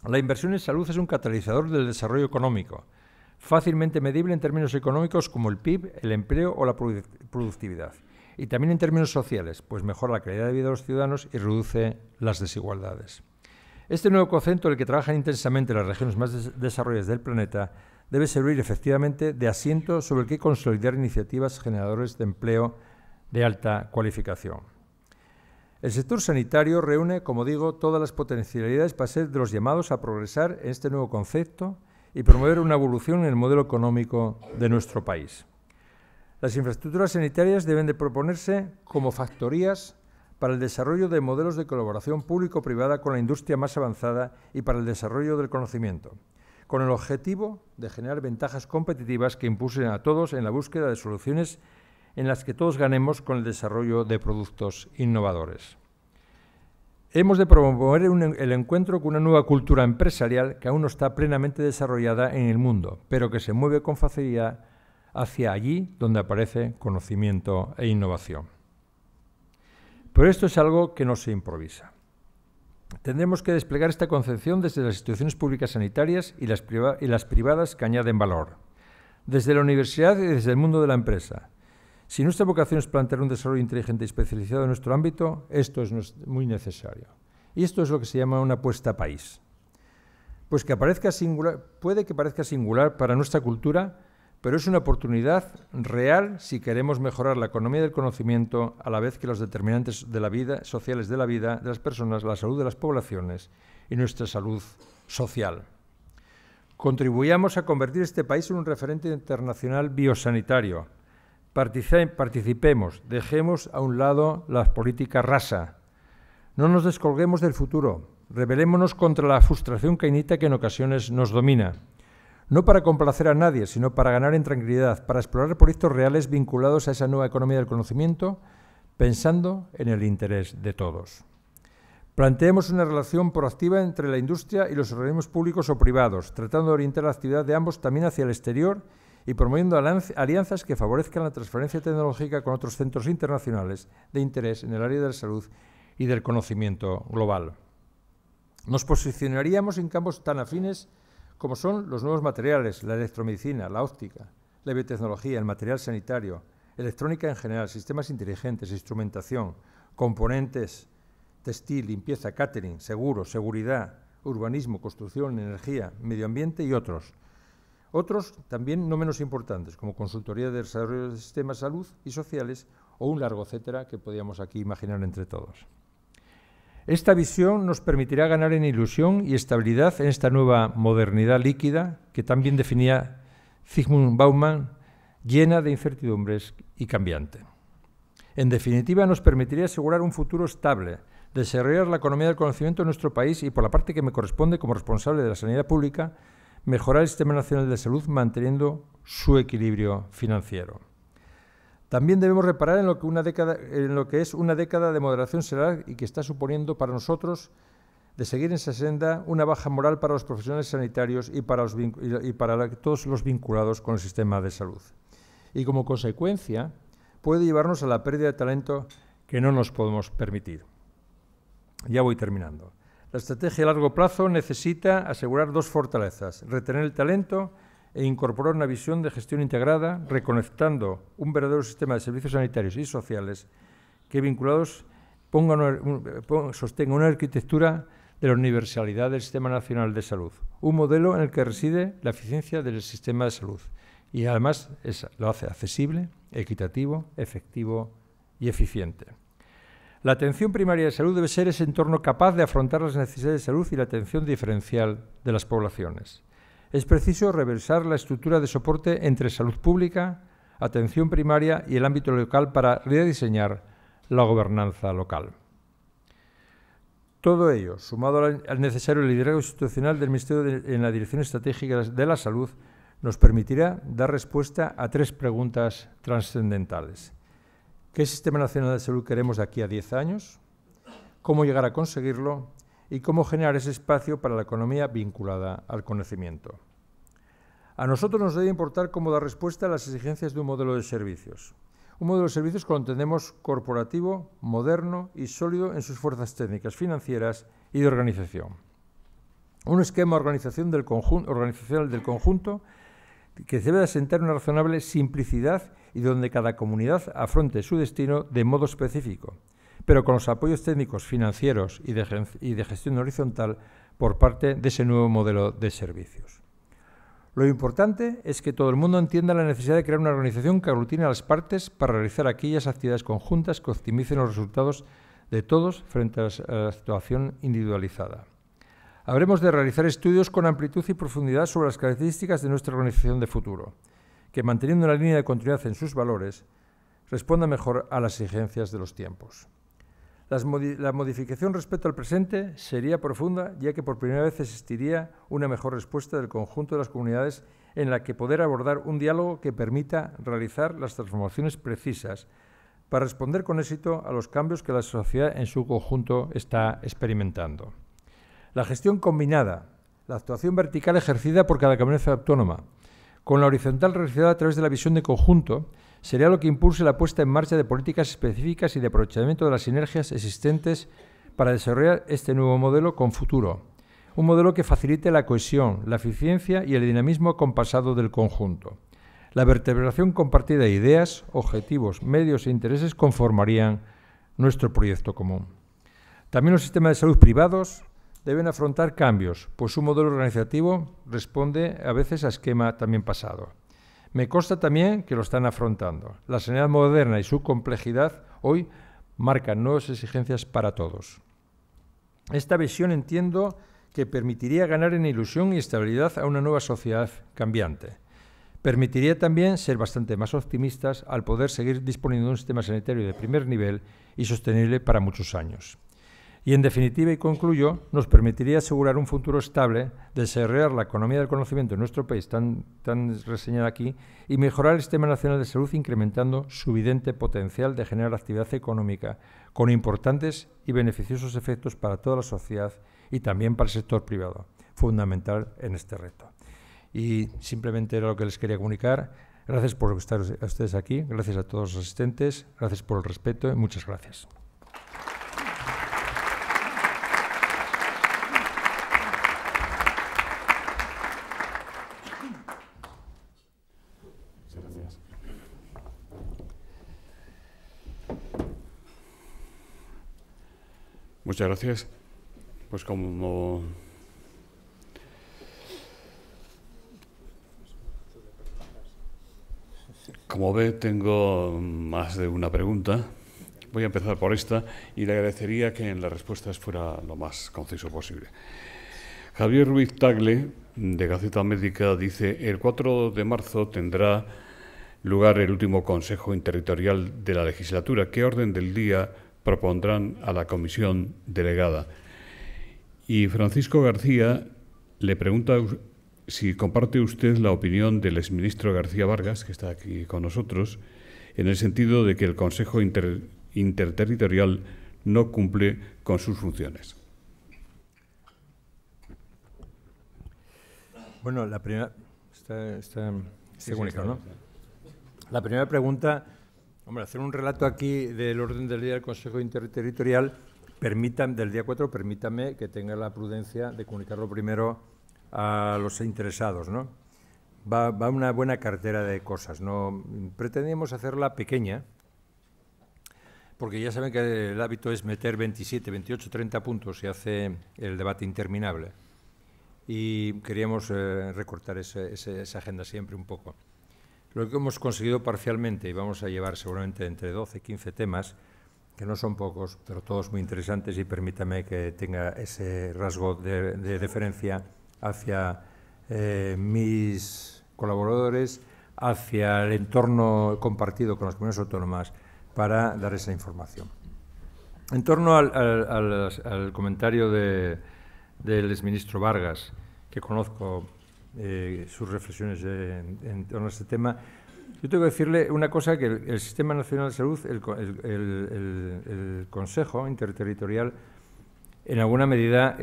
La inversión en salud es un catalizador del desarrollo económico, fácilmente medible en términos económicos como el PIB, el empleo o la productividad, y también en términos sociales, pues mejora la calidad de vida de los ciudadanos y reduce las desigualdades. Este nuevo concepto, en el que trabajan intensamente las regiones más desarrolladas del planeta, debe servir efectivamente de asiento sobre el que consolidar iniciativas generadoras de empleo de alta cualificación. El sector sanitario reúne, como digo, todas las potencialidades para ser de los llamados a progresar en este nuevo concepto y promover una evolución en el modelo económico de nuestro país. Las infraestructuras sanitarias deben de proponerse como factorías para el desarrollo de modelos de colaboración público-privada con la industria más avanzada y para el desarrollo del conocimiento, con el objetivo de generar ventajas competitivas que impulsen a todos en la búsqueda de soluciones en las que todos ganemos con el desarrollo de productos innovadores. Hemos de promover el encuentro con una nueva cultura empresarial que aún no está plenamente desarrollada en el mundo, pero que se mueve con facilidad hacia allí donde aparece conocimiento e innovación. Pero esto es algo que no se improvisa. Tendremos que desplegar esta concepción desde las instituciones públicas sanitarias y las privadas que añaden valor, desde la universidad y desde el mundo de la empresa. Si nuestra vocación es plantear un desarrollo inteligente y especializado en nuestro ámbito, esto es muy necesario. Y esto es lo que se llama una apuesta a país. Pues puede que parezca singular para nuestra cultura, pero es una oportunidad real si queremos mejorar la economía del conocimiento a la vez que los determinantes de la vida, sociales de la vida de las personas, la salud de las poblaciones y nuestra salud social. Contribuyamos a convertir este país en un referente internacional biosanitario. Participemos, dejemos a un lado la política rasa. No nos descolguemos del futuro, rebelémonos contra la frustración cainita que en ocasiones nos domina. No para complacer a nadie, sino para ganar en tranquilidad, para explorar proyectos reales vinculados a esa nueva economía del conocimiento, pensando en el interés de todos. Planteemos una relación proactiva entre la industria y los organismos públicos o privados, tratando de orientar la actividad de ambos también hacia el exterior y promoviendo alianzas que favorezcan la transferencia tecnológica con otros centros internacionales de interés en el área de la salud y del conocimiento global. Nos posicionaríamos en campos tan afines como son los nuevos materiales, la electromedicina, la óptica, la biotecnología, el material sanitario, electrónica en general, sistemas inteligentes, instrumentación, componentes, textil, limpieza, catering, seguros, seguridad, urbanismo, construcción, energía, medio ambiente y otros. Otros también no menos importantes, como consultoría de desarrollo de sistemas de salud y sociales o un largo etcétera que podíamos aquí imaginar entre todos. Esta visión nos permitirá ganar en ilusión y estabilidad en esta nueva modernidad líquida que también definía Zygmunt Bauman, llena de incertidumbres y cambiante. En definitiva, nos permitiría asegurar un futuro estable, desarrollar la economía del conocimiento en nuestro país y, por la parte que me corresponde como responsable de la sanidad pública, mejorar el Sistema Nacional de Salud manteniendo su equilibrio financiero. También debemos reparar en lo que es una década de moderación será y que está suponiendo para nosotros de seguir en esa senda una baja moral para los profesionales sanitarios y para todos los vinculados con el sistema de salud. Y como consecuencia puede llevarnos a la pérdida de talento que no nos podemos permitir. Ya voy terminando. La estrategia a largo plazo necesita asegurar dos fortalezas: retener el talento e incorporar una visión de gestión integrada, reconectando un verdadero sistema de servicios sanitarios y sociales que vinculados sostenga una arquitectura de la universalidad del Sistema Nacional de Salud, un modelo en el que reside la eficiencia del sistema de salud y además lo hace accesible, equitativo, efectivo y eficiente. La atención primaria de salud debe ser ese entorno capaz de afrontar las necesidades de salud y la atención diferencial de las poblaciones. Es preciso reversar la estructura de soporte entre salud pública, atención primaria y el ámbito local para rediseñar la gobernanza local. Todo ello, sumado al necesario liderazgo institucional del Ministerio en la Dirección Estratégica de la Salud, nos permitirá dar respuesta a tres preguntas trascendentales. ¿Qué Sistema Nacional de Salud queremos de aquí a 10 años? ¿Cómo llegar a conseguirlo? Y cómo generar ese espacio para la economía vinculada al conocimiento. A nosotros nos debe importar cómo dar respuesta a las exigencias de un modelo de servicios. Un modelo de servicios que lo entendemos corporativo, moderno y sólido en sus fuerzas técnicas, financieras y de organización. Un esquema organizacional del conjunto que debe asentar una razonable simplicidad y donde cada comunidad afronte su destino de modo específico, pero con los apoyos técnicos, financieros y de gestión horizontal por parte de ese nuevo modelo de servicios. Lo importante es que todo el mundo entienda la necesidad de crear una organización que aglutine a las partes para realizar aquellas actividades conjuntas que optimicen los resultados de todos frente a la situación individualizada. Habremos de realizar estudios con amplitud y profundidad sobre las características de nuestra organización de futuro, que manteniendo una línea de continuidad en sus valores, responda mejor a las exigencias de los tiempos. La modificación respecto al presente sería profunda, ya que por primera vez existiría una mejor respuesta del conjunto de las comunidades en la que poder abordar un diálogo que permita realizar las transformaciones precisas para responder con éxito a los cambios que la sociedad en su conjunto está experimentando. La gestión combinada, la actuación vertical ejercida por cada comunidad autónoma, con la horizontal realizada a través de la visión de conjunto, sería lo que impulse la puesta en marcha de políticas específicas y de aprovechamiento de las sinergias existentes para desarrollar este nuevo modelo con futuro. Un modelo que facilite la cohesión, la eficiencia y el dinamismo acompasado del conjunto. La vertebración compartida de ideas, objetivos, medios e intereses conformarían nuestro proyecto común. También los sistemas de salud privados deben afrontar cambios, pues su modelo organizativo responde a veces a esquema también pasado. Me consta también que lo están afrontando. La sanidad moderna y su complejidad hoy marcan nuevas exigencias para todos. Esta visión entiendo que permitiría ganar en ilusión y estabilidad a una nueva sociedad cambiante. Permitiría también ser bastante más optimistas al poder seguir disponiendo de un sistema sanitario de primer nivel y sostenible para muchos años. Y, en definitiva, y concluyo, nos permitiría asegurar un futuro estable, desarrollar la economía del conocimiento en nuestro país, tan reseñada aquí, y mejorar el Sistema Nacional de Salud, incrementando su evidente potencial de generar actividad económica, con importantes y beneficiosos efectos para toda la sociedad y también para el sector privado, fundamental en este reto. Y simplemente era lo que les quería comunicar. Gracias por estar ustedes aquí, gracias a todos los asistentes, gracias por el respeto y muchas gracias. Muchas gracias. Pues como ve, tengo más de una pregunta. Voy a empezar por esta y le agradecería que en las respuestas fuera lo más conciso posible. Javier Ruiz Tagle, de Gaceta Médica, dice: el 4 de marzo tendrá lugar el último Consejo Interterritorial de la legislatura. ¿Qué orden del día propondrán a la comisión delegada? Y Francisco García le pregunta si comparte usted la opinión del exministro García Vargas, que está aquí con nosotros, en el sentido de que el Consejo Interterritorial no cumple con sus funciones. Bueno, la primera... Está comunicado, ¿no? La primera pregunta... Hombre, hacer un relato aquí del orden del día del Consejo Interterritorial del día 4, permítame que tenga la prudencia de comunicarlo primero a los interesados, ¿no? Va una buena cartera de cosas, ¿no? Pretendíamos hacerla pequeña, porque ya saben que el hábito es meter 27, 28, 30 puntos y hace el debate interminable. Y queríamos recortar esa agenda siempre un poco. Lo que hemos conseguido parcialmente, y vamos a llevar seguramente entre 12 y 15 temas, que no son pocos, pero todos muy interesantes, y permítame que tenga ese rasgo de deferencia hacia mis colaboradores, hacia el entorno compartido con las comunidades autónomas, para dar esa información. En torno al comentario del exministro Vargas, que conozco sus reflexiones en torno a este tema, yo tengo que decirle una cosa, que el Sistema Nacional de Salud, el Consejo Interterritorial, en alguna medida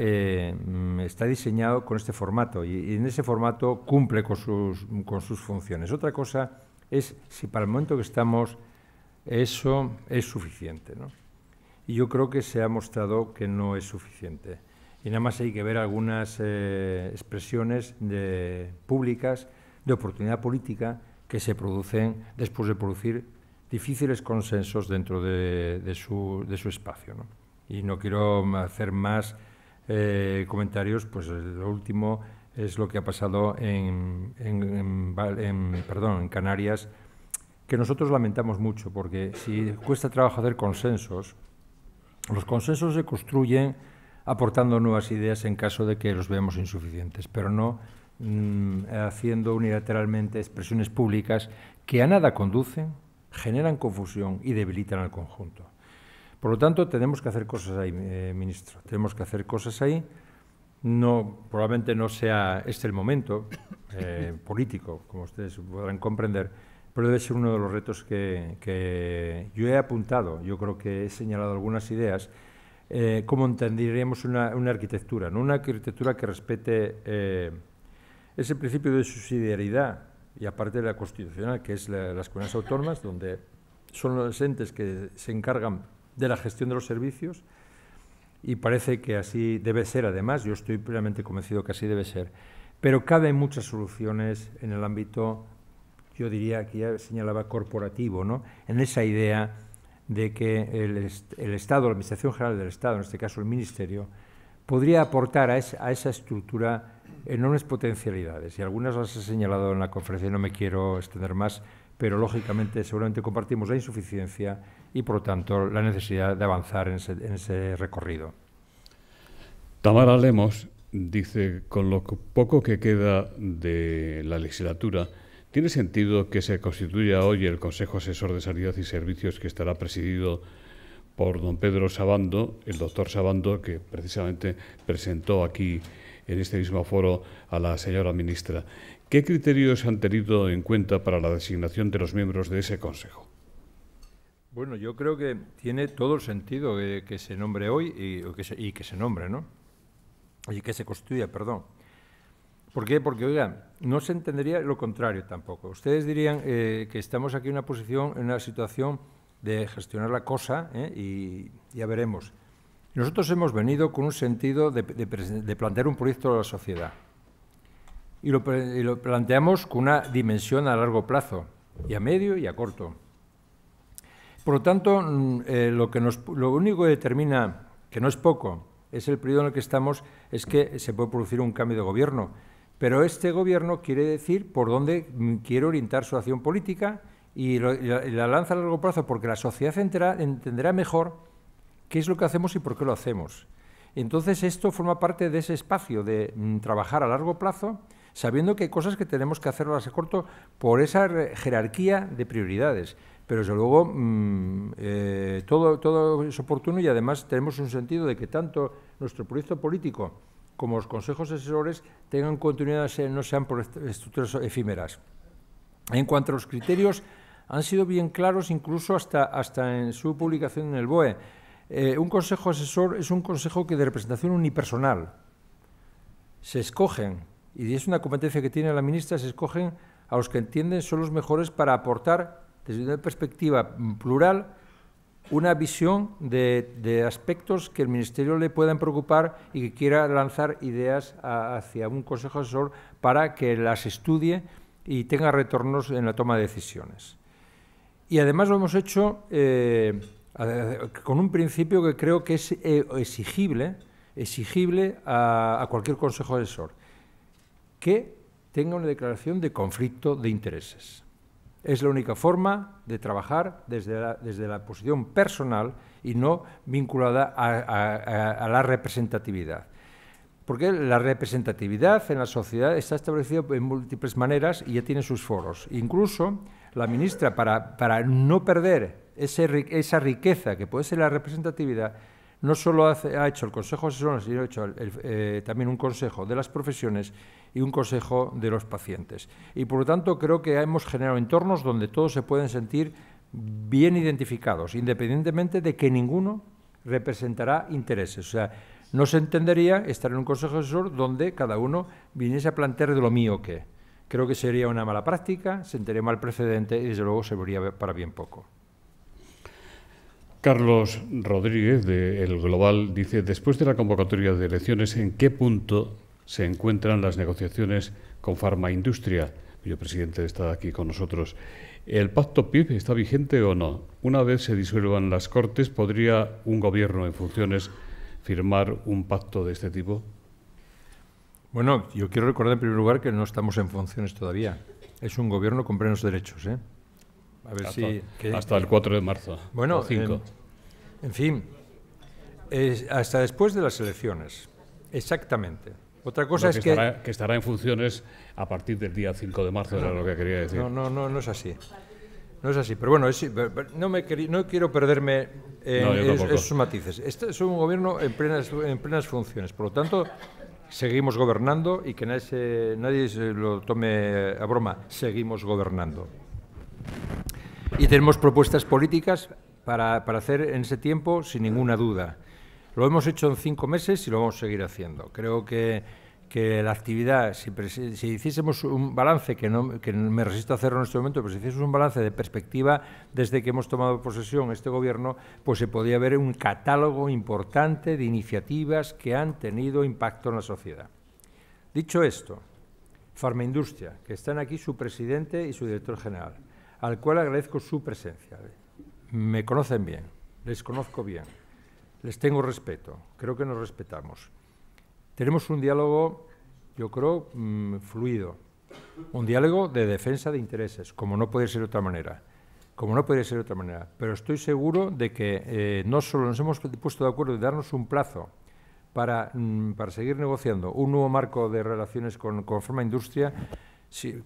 está diseñado con este formato y en ese formato cumple con sus funciones. Otra cosa es si para el momento que estamos eso es suficiente, ¿no? Y yo creo que se ha mostrado que no es suficiente. Y nada más hay que ver algunas expresiones públicas de oportunidad política que se producen después de producir difíciles consensos dentro de su espacio, ¿no? Y no quiero hacer más comentarios, pues lo último es lo que ha pasado en Canarias, que nosotros lamentamos mucho, porque si cuesta trabajo hacer consensos, los consensos se construyen aportando nuevas ideas en caso de que los veamos insuficientes, pero no haciendo unilateralmente expresiones públicas que a nada conducen, generan confusión y debilitan al conjunto. Por lo tanto, tenemos que hacer cosas ahí, ministro. Tenemos que hacer cosas ahí. Probablemente no sea este el momento político, como ustedes podrán comprender, pero debe ser uno de los retos que yo he apuntado. Yo creo que he señalado algunas ideas. Cómo entenderíamos una arquitectura, ¿no? Una arquitectura que respete ese principio de subsidiariedad y aparte de la constitucional, que es las comunidades autónomas, donde son los entes que se encargan de la gestión de los servicios, y parece que así debe ser. Además, yo estoy plenamente convencido que así debe ser, pero caben muchas soluciones en el ámbito, yo diría, que ya señalaba, corporativo, ¿no? En esa idea de que el Estado, la Administración General del Estado, en este caso el Ministerio, podría aportar a esa estructura enormes potencialidades, y algunas las he señalado en la conferencia, no me quiero extender más, pero lógicamente seguramente compartimos la insuficiencia y por lo tanto la necesidad de avanzar en ese recorrido. Tamara Lemos dice, con lo poco que queda de la legislatura, ¿tiene sentido que se constituya hoy el Consejo Asesor de Sanidad y Servicios, que estará presidido por don Pedro Sabando, el doctor Sabando, que precisamente presentó aquí en este mismo foro a la señora ministra? ¿Qué criterios han tenido en cuenta para la designación de los miembros de ese Consejo? Bueno, yo creo que tiene todo el sentido que se nombre hoy y que se nombre, ¿no? Y que se constituya, perdón. ¿Por qué? Porque, oigan, no se entendería lo contrario tampoco. Ustedes dirían que estamos aquí en una situación de gestionar la cosa, y ya veremos. Nosotros hemos venido con un sentido de plantear un proyecto a la sociedad. Y lo planteamos con una dimensión a largo plazo, y a medio y a corto. Por lo tanto, lo único que determina, que no es poco, es el periodo en el que estamos, es que se puede producir un cambio de gobierno. Pero este gobierno quiere decir por dónde quiere orientar su acción política y la lanza a largo plazo, porque la sociedad entenderá mejor qué es lo que hacemos y por qué lo hacemos. Entonces, esto forma parte de ese espacio de trabajar a largo plazo, sabiendo que hay cosas que tenemos que hacerlas a corto por esa jerarquía de prioridades. Pero, desde luego, todo es oportuno, y además tenemos un sentido de que tanto nuestro proyecto político como los consejos asesores tengan continuidad, no sean por estructuras efímeras. En cuanto a los criterios, han sido bien claros, incluso hasta en su publicación en el BOE. Un consejo asesor es un consejo de representación unipersonal. Se escogen, y es una competencia que tiene la ministra, se escogen a los que entienden son los mejores para aportar, desde una perspectiva plural, una visión de aspectos que el Ministerio le puedan preocupar y que quiera lanzar ideas hacia un consejo asesor para que las estudie y tenga retornos en la toma de decisiones. Y además lo hemos hecho con un principio que creo que es exigible a cualquier consejo asesor, que tenga una declaración de conflicto de intereses. Es la única forma de trabajar desde la posición personal y no vinculada a la representatividad. Porque la representatividad en la sociedad está establecida en múltiples maneras y ya tiene sus foros. Incluso la ministra, para no perder esa riqueza que puede ser la representatividad, no solo ha hecho el Consejo Asesor, sino ha hecho también un Consejo de las Profesiones y un Consejo de los Pacientes. Y, por lo tanto, creo que hemos generado entornos donde todos se pueden sentir bien identificados, independientemente de que ninguno representará intereses. O sea, no se entendería estar en un Consejo Asesor donde cada uno viniese a plantear de lo mío qué. Creo que sería una mala práctica, sentaría mal precedente y, desde luego, serviría para bien poco. Carlos Rodríguez, de El Global, dice, después de la convocatoria de elecciones, ¿en qué punto se encuentran las negociaciones con Farmaindustria, cuyo presidente está aquí con nosotros? ¿El pacto PIB está vigente o no? Una vez se disuelvan las Cortes, ¿podría un gobierno en funciones firmar un pacto de este tipo? Bueno, yo quiero recordar en primer lugar que no estamos en funciones todavía. Es un gobierno con plenos derechos, ¿eh? A ver hasta el 4 de marzo. Bueno, o 5. En fin, hasta después de las elecciones, exactamente. Otra cosa es que estará en funciones a partir del día 5 de marzo, era lo que quería decir. No es así. No es así, pero bueno, no quiero perderme en esos matices. Este es un gobierno en plenas funciones, por lo tanto, seguimos gobernando y que nadie se lo tome a broma, seguimos gobernando. Y tenemos propuestas políticas para hacer en ese tiempo sin ninguna duda. Lo hemos hecho en 5 meses y lo vamos a seguir haciendo. Creo que la actividad, si hiciésemos un balance, que me resisto a hacerlo en este momento, pero si hiciésemos un balance de perspectiva desde que hemos tomado posesión este gobierno, pues se podía ver un catálogo importante de iniciativas que han tenido impacto en la sociedad. Dicho esto, Farmaindustria, que están aquí su presidente y su director general, al cual agradezco su presencia. Me conocen bien, les conozco bien, les tengo respeto, creo que nos respetamos. Tenemos un diálogo, yo creo, fluido, un diálogo de defensa de intereses, como no puede ser de otra manera, pero estoy seguro de que no solo nos hemos puesto de acuerdo de darnos un plazo para seguir negociando un nuevo marco de relaciones con Farmaindustria,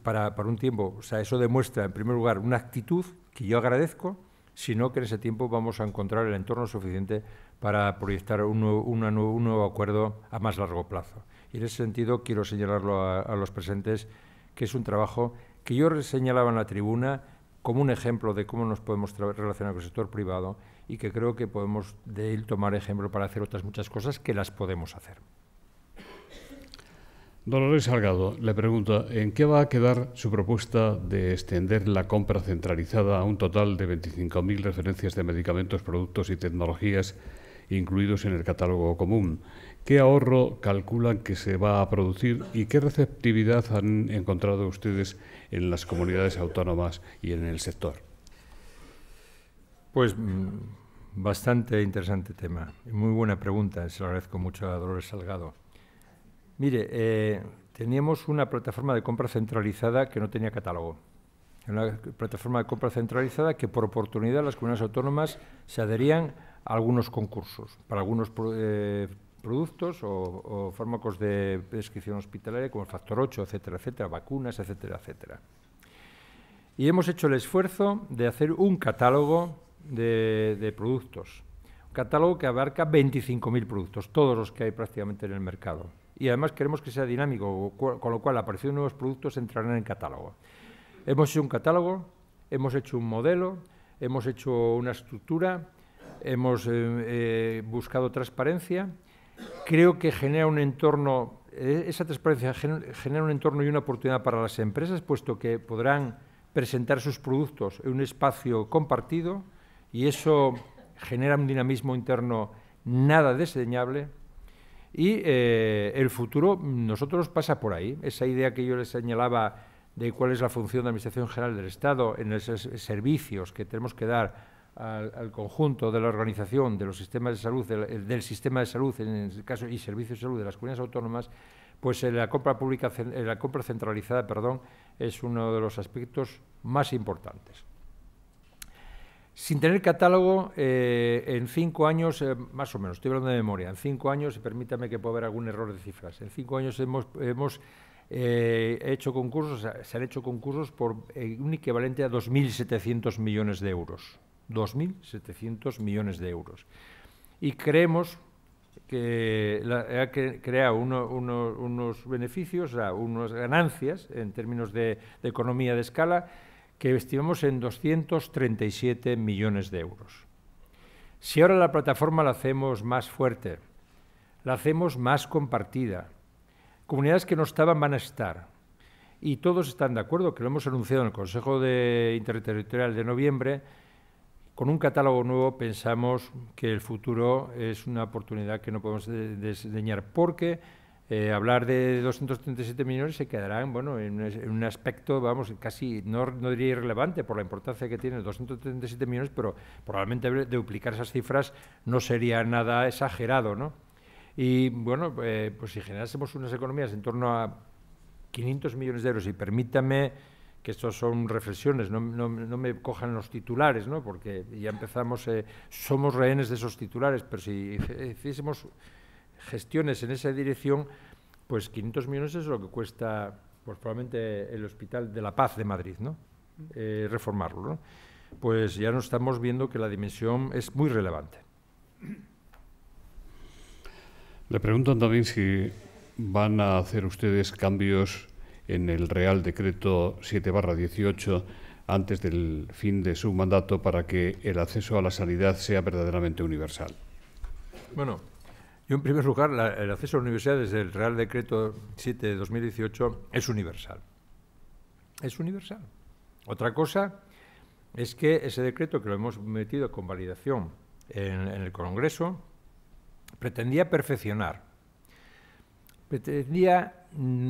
para un tiempo, o sea, eso demuestra, en primer lugar, una actitud que yo agradezco, sino que en ese tiempo vamos a encontrar el entorno suficiente para proyectar un nuevo acuerdo a más largo plazo. Y en ese sentido quiero señalarlo a los presentes, que es un trabajo que yo señalaba en la tribuna como un ejemplo de cómo nos podemos relacionar con el sector privado y que creo que podemos de él tomar ejemplo para hacer otras muchas cosas que las podemos hacer. Dolores Salgado le pregunta, ¿en qué va a quedar su propuesta de extender la compra centralizada a un total de 25.000 referencias de medicamentos, productos y tecnologías incluidos en el catálogo común? ¿Qué ahorro calculan que se va a producir y qué receptividad han encontrado ustedes en las comunidades autónomas y en el sector? Pues bastante interesante tema. Muy buena pregunta, se lo agradezco mucho a Dolores Salgado. Mire, teníamos una plataforma de compra centralizada que no tenía catálogo. Una plataforma de compra centralizada que por oportunidad las comunidades autónomas se adherían a algunos concursos para algunos productos o fármacos de prescripción hospitalaria como el factor 8, etcétera, etcétera, vacunas, etcétera, etcétera. Y hemos hecho el esfuerzo de hacer un catálogo de productos. Un catálogo que abarca 25.000 productos, todos los que hay prácticamente en el mercado. Y además queremos que sea dinámico, con lo cual la aparición de nuevos productos entrarán en el catálogo. Hemos hecho un catálogo, hemos hecho un modelo, hemos hecho una estructura, hemos buscado transparencia. Creo que genera un entorno, esa transparencia genera un entorno y una oportunidad para las empresas, puesto que podrán presentar sus productos en un espacio compartido y eso genera un dinamismo interno nada desdeñable. Y el futuro, nosotros pasa por ahí. Esa idea que yo les señalaba de cuál es la función de la Administración General del Estado en esos servicios que tenemos que dar al conjunto de la organización de los sistemas de salud, del sistema de salud, en el caso, y servicios de salud de las comunidades autónomas, pues la compra pública, la compra centralizada, es uno de los aspectos más importantes. Sin tener catálogo, en 5 años, más o menos, estoy hablando de memoria, en 5 años, permítame que pueda haber algún error de cifras, en 5 años hemos hecho concursos, se han hecho concursos por un equivalente a 2.700 millones de euros. 2.700 millones de euros. Y creemos que crea unos beneficios, o sea, unas ganancias en términos de economía de escala, que estimamos en 237 millones de euros. Si ahora la plataforma la hacemos más fuerte, la hacemos más compartida, comunidades que no estaban van a estar, y todos están de acuerdo, que lo hemos anunciado en el Consejo Interterritorial de noviembre, con un catálogo nuevo pensamos que el futuro es una oportunidad que no podemos desdeñar, porque hablar de 237 millones se quedarán en un aspecto, casi, no diría irrelevante por la importancia que tiene 237 millones, pero probablemente duplicar esas cifras no sería nada exagerado, ¿no? Y bueno, pues si generásemos unas economías en torno a 500 millones de euros, y permítame que estos son reflexiones, no me cojan los titulares, ¿no? Porque ya empezamos, somos rehenes de esos titulares, pero si hiciésemos gestiones en esa dirección, pues 500 millones es lo que cuesta, pues probablemente el Hospital de la Paz de Madrid, ¿no? Reformarlo, ¿no? Pues ya nos estamos viendo que la dimensión es muy relevante. Le preguntan también si van a hacer ustedes cambios en el Real Decreto 7/18 antes del fin de su mandato para que el acceso a la sanidad sea verdaderamente universal. Bueno, yo en primer lugar, el acceso a la universidad desde el Real Decreto 7 de 2018 es universal. Es universal. Otra cosa es que ese decreto, que lo hemos metido con validación en el Congreso, pretendía perfeccionar, pretendía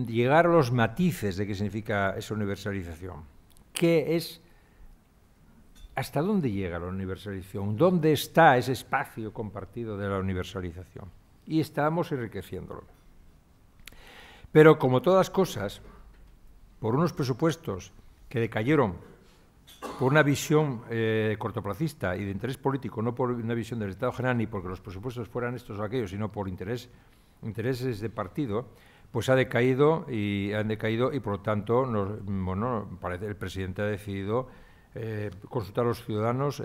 llegar a los matices de qué significa esa universalización. ¿Qué es? ¿Hasta dónde llega la universalización? ¿Dónde está ese espacio compartido de la universalización? Y estábamos enriqueciéndolo. Pero como todas cosas, por unos presupuestos que decayeron por una visión cortoplacista y de interés político, no por una visión del Estado general, ni porque los presupuestos fueran estos o aquellos, sino por intereses de partido, pues han decaído y por lo tanto el presidente ha decidido consultar a los ciudadanos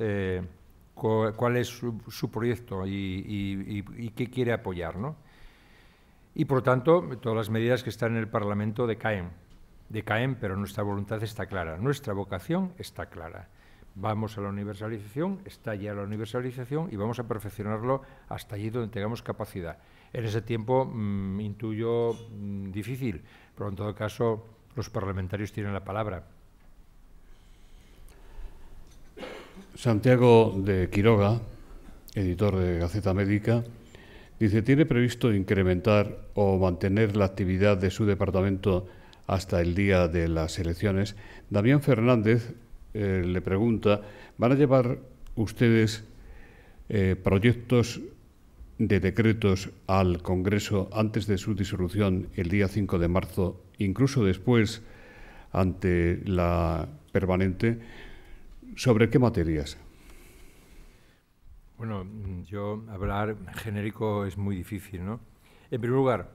cuál es su proyecto y qué quiere apoyar, ¿no? Y por lo tanto todas las medidas que están en el Parlamento decaen, pero nuestra voluntad está clara, nuestra vocación está clara. Vamos a la universalización, está ya la universalización y vamos a perfeccionarlo hasta allí donde tengamos capacidad. En ese tiempo intuyo difícil, pero en todo caso los parlamentarios tienen la palabra. Santiago de Quiroga, editor de Gaceta Médica, dice: ¿tiene previsto incrementar o mantener la actividad de su departamento hasta el día de las elecciones? Damián Fernández le pregunta: ¿van a llevar ustedes proyectos de decretos al Congreso antes de su disolución el día 5 de marzo, incluso después ante la permanente? ¿Sobre qué materias? Bueno, yo hablar genérico es muy difícil, ¿no? En primer lugar,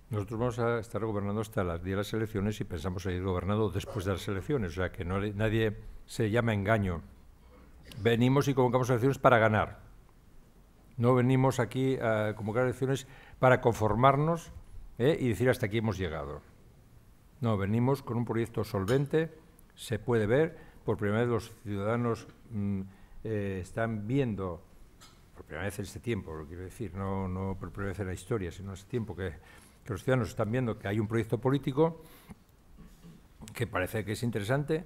nosotros vamos a estar gobernando hasta el día de las elecciones y pensamos seguir gobernando después de las elecciones, o sea que nadie se llama engaño. Venimos y convocamos elecciones para ganar. No venimos aquí a convocar elecciones para conformarnos y decir hasta aquí hemos llegado. No, venimos con un proyecto solvente, se puede ver. Por primera vez los ciudadanos están viendo, por primera vez en este tiempo, lo quiero decir, no por primera vez en la historia, sino en este tiempo que los ciudadanos están viendo que hay un proyecto político que parece que es interesante,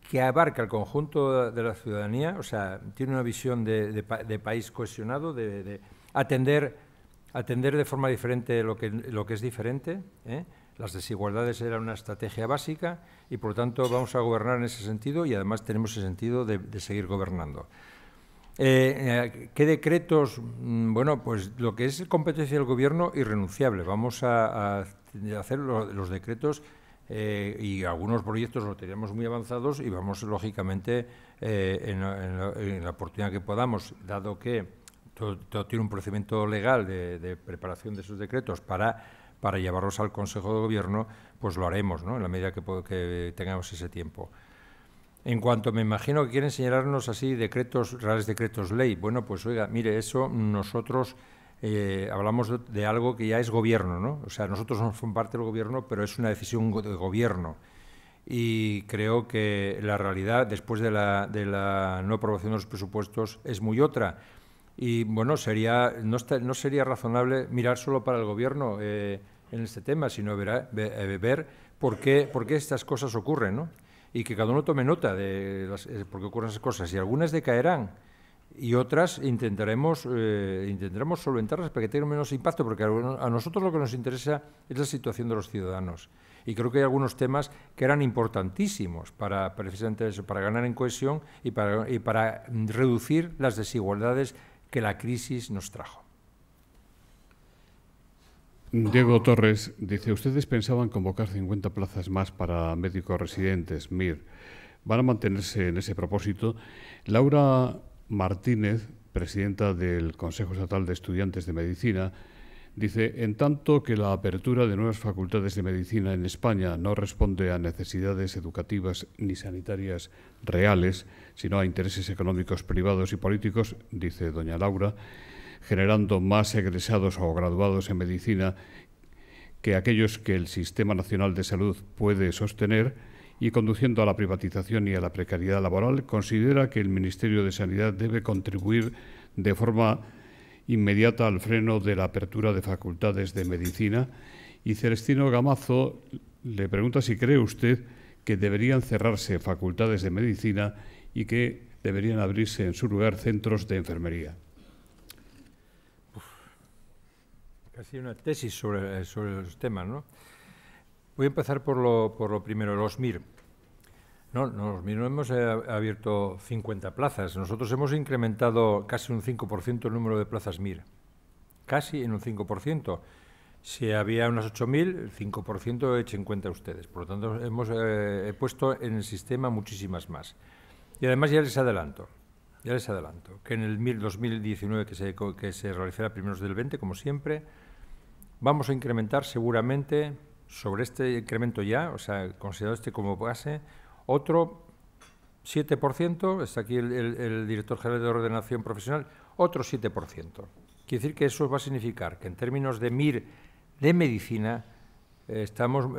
que abarca el conjunto de la ciudadanía, o sea, tiene una visión de país cohesionado, de atender de forma diferente lo que es diferente. Las desigualdades eran una estrategia básica y, por lo tanto, vamos a gobernar en ese sentido y, además, tenemos el sentido de seguir gobernando. ¿Qué decretos? Bueno, pues lo que es competencia del Gobierno, irrenunciable. Vamos a hacer los decretos y algunos proyectos los teníamos muy avanzados y vamos, lógicamente, en la oportunidad que podamos, dado que todo tiene un procedimiento legal de preparación de esos decretos para llevarlos al Consejo de Gobierno, pues lo haremos, ¿no?, en la medida que tengamos ese tiempo. En cuanto, me imagino que quieren señalarnos así reales decretos ley, bueno, pues oiga, mire, eso nosotros hablamos de algo que ya es Gobierno, ¿no? O sea, nosotros no somos parte del Gobierno, pero es una decisión de Gobierno. Y creo que la realidad, después de la no aprobación de los presupuestos, es muy otra. Y, bueno, no sería razonable mirar solo para el Gobierno en este tema, sino ver por qué estas cosas ocurren, ¿no? Y que cada uno tome nota de por qué ocurren esas cosas. Y algunas decaerán y otras intentaremos solventarlas para que tengan menos impacto, porque a nosotros lo que nos interesa es la situación de los ciudadanos. Y creo que hay algunos temas que eran importantísimos para precisamente eso, para ganar en cohesión y para reducir las desigualdades que la crisis nos trajo. Diego Torres dice, ustedes pensaban convocar 50 plazas más para médicos residentes, MIR. ¿Van a mantenerse en ese propósito? Laura Martínez, presidenta del Consejo Estatal de Estudiantes de Medicina, dice, en tanto que la apertura de nuevas facultades de medicina en España no responde a necesidades educativas ni sanitarias reales, sino a intereses económicos privados y políticos, dice doña Laura, generando más egresados o graduados en medicina que aquellos que el Sistema Nacional de Salud puede sostener y conduciendo a la privatización y a la precariedad laboral, considera que el Ministerio de Sanidad debe contribuir de forma inmediata al freno de la apertura de facultades de medicina. Y Celestino Gamazo le pregunta si cree usted que deberían cerrarse facultades de medicina y que deberían abrirse en su lugar centros de enfermería. Casi una tesis sobre los temas, ¿no? Voy a empezar por lo primero, los MIR. Los MIR no hemos abierto 50 plazas. Nosotros hemos incrementado casi un 5% el número de plazas MIR. Casi en un 5%. Si había unas 8.000, el 5% echen en cuenta ustedes. Por lo tanto, hemos puesto en el sistema muchísimas más. Y además ya les adelanto que en el MIR 2019, que se realizará a primeros del 20, como siempre, vamos a incrementar seguramente sobre este incremento ya, o sea, considerado este como base, otro 7%, está aquí el director general de ordenación profesional, otro 7%. Quiere decir que eso va a significar que en términos de MIR de medicina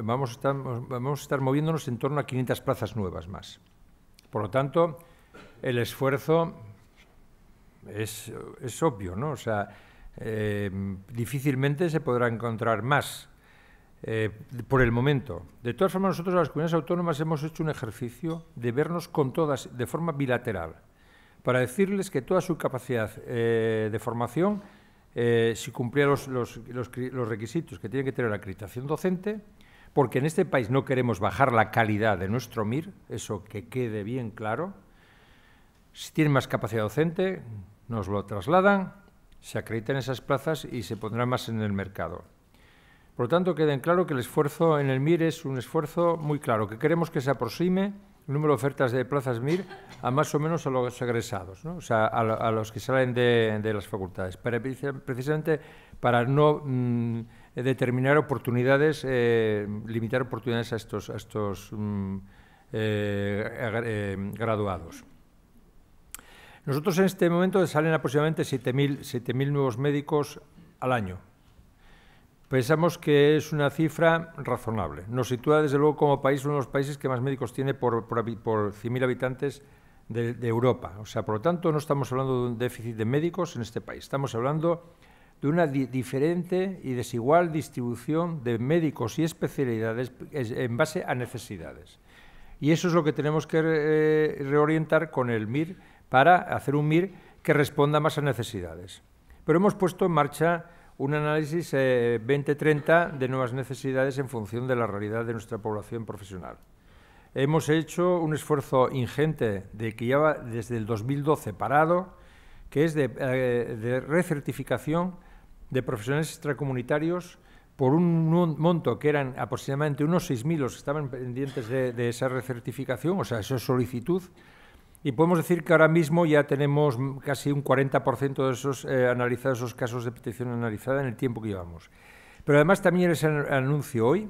vamos a estar moviéndonos en torno a 500 plazas nuevas más. Por lo tanto, el esfuerzo es obvio, ¿no? O sea, difícilmente se podrá encontrar más por el momento. De todas formas, nosotros las comunidades autónomas hemos hecho un ejercicio de vernos con todas de forma bilateral, para decirles que toda su capacidad de formación, si cumplía los requisitos que tiene que tener la acreditación docente, porque en este país no queremos bajar la calidad de nuestro MIR, eso que quede bien claro. Si tienen más capacidad docente, nos lo trasladan, se acreditan esas plazas y se pondrán más en el mercado. Por lo tanto, queden claro que el esfuerzo en el MIR es un esfuerzo muy claro, que queremos que se aproxime el número de ofertas de plazas MIR a más o menos a los egresados, ¿no? O sea, a los que salen de las facultades, precisamente para no determinar oportunidades, limitar oportunidades a estos graduados. Nosotros en este momento salen aproximadamente 7.000 nuevos médicos al año. Pensamos que es una cifra razonable. Nos sitúa, desde luego, como país, uno de los países que más médicos tiene por 100.000 habitantes de Europa. O sea, por lo tanto, no estamos hablando de un déficit de médicos en este país. Estamos hablando de una diferente y desigual distribución de médicos y especialidades en base a necesidades. Y eso es lo que tenemos que reorientar con el MIR para hacer un MIR que responda más a necesidades. Pero hemos puesto en marcha un análisis 2030 de nuevas necesidades en función de la realidad de nuestra población profesional. Hemos hecho un esfuerzo ingente que lleva desde el 2012 parado, que es de recertificación de profesionales extracomunitarios por un monto que eran aproximadamente unos 6.000 los que estaban pendientes de esa recertificación, o sea, esa solicitud. Y podemos decir que ahora mismo ya tenemos casi un 40% de esos analizados, esos casos de petición analizada en el tiempo que llevamos. Pero además también les anuncio hoy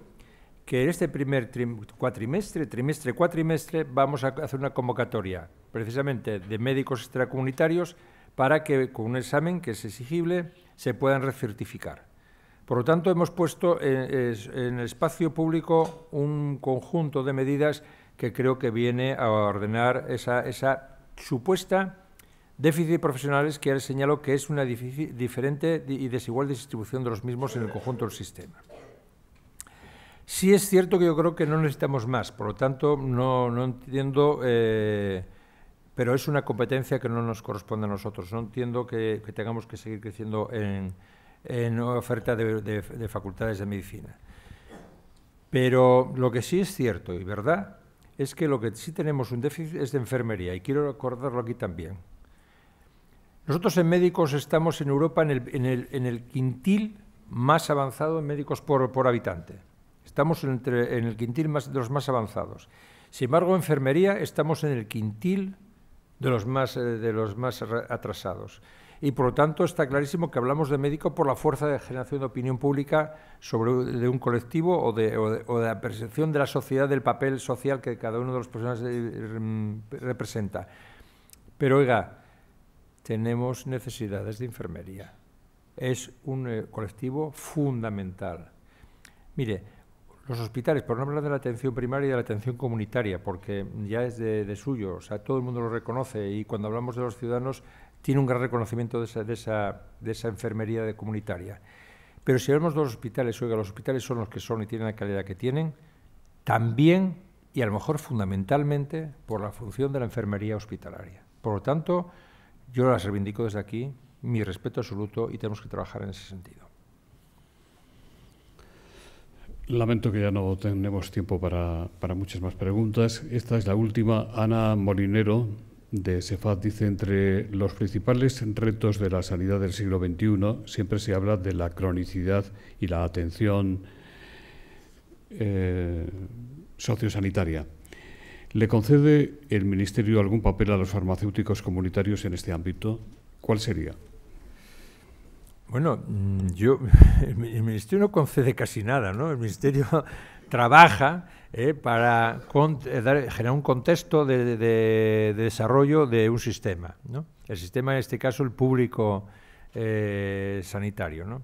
que en este primer cuatrimestre, vamos a hacer una convocatoria precisamente de médicos extracomunitarios para que con un examen que es exigible se puedan recertificar. Por lo tanto, hemos puesto en el espacio público un conjunto de medidas que creo que viene a ordenar esa supuesta déficit de profesionales que ya les señalo que es una diferente y desigual distribución de los mismos en el conjunto del sistema. Sí es cierto que yo creo que no necesitamos más, por lo tanto no entiendo, pero es una competencia que no nos corresponde a nosotros. No entiendo que tengamos que seguir creciendo en oferta de facultades de medicina. Pero lo que sí es cierto y verdad es que lo que sí tenemos un déficit es de enfermería, y quiero recordarlo aquí también. Nosotros en médicos estamos en Europa en el quintil más avanzado en médicos por habitante. Estamos en el quintil de los más avanzados. Sin embargo, en enfermería estamos en el quintil de los más atrasados. Y, por lo tanto, está clarísimo que hablamos de médico por la fuerza de generación de opinión pública de un colectivo o de la percepción de la sociedad, del papel social que cada uno de los personajes representa. Pero, oiga, tenemos necesidades de enfermería. Es un colectivo fundamental. Mire, los hospitales, por no hablar de la atención primaria y de la atención comunitaria, porque ya es de suyo, o sea, todo el mundo lo reconoce, y cuando hablamos de los ciudadanos tiene un gran reconocimiento de esa enfermería comunitaria. Pero si hablamos de los hospitales, oiga, los hospitales son los que son y tienen la calidad que tienen, también y a lo mejor fundamentalmente por la función de la enfermería hospitalaria. Por lo tanto, yo las reivindico desde aquí, mi respeto absoluto, y tenemos que trabajar en ese sentido. Lamento que ya no tenemos tiempo para muchas más preguntas. Esta es la última. Ana Molinero, de SEFAD, dice: entre los principales retos de la sanidad del siglo XXI siempre se habla de la cronicidad y la atención sociosanitaria. ¿Le concede el Ministerio algún papel a los farmacéuticos comunitarios en este ámbito? ¿Cuál sería? Bueno, el Ministerio no concede casi nada, ¿no? El Ministerio trabaja para generar un contexto de desarrollo de un sistema, ¿no? El sistema, en este caso, el público sanitario, ¿no?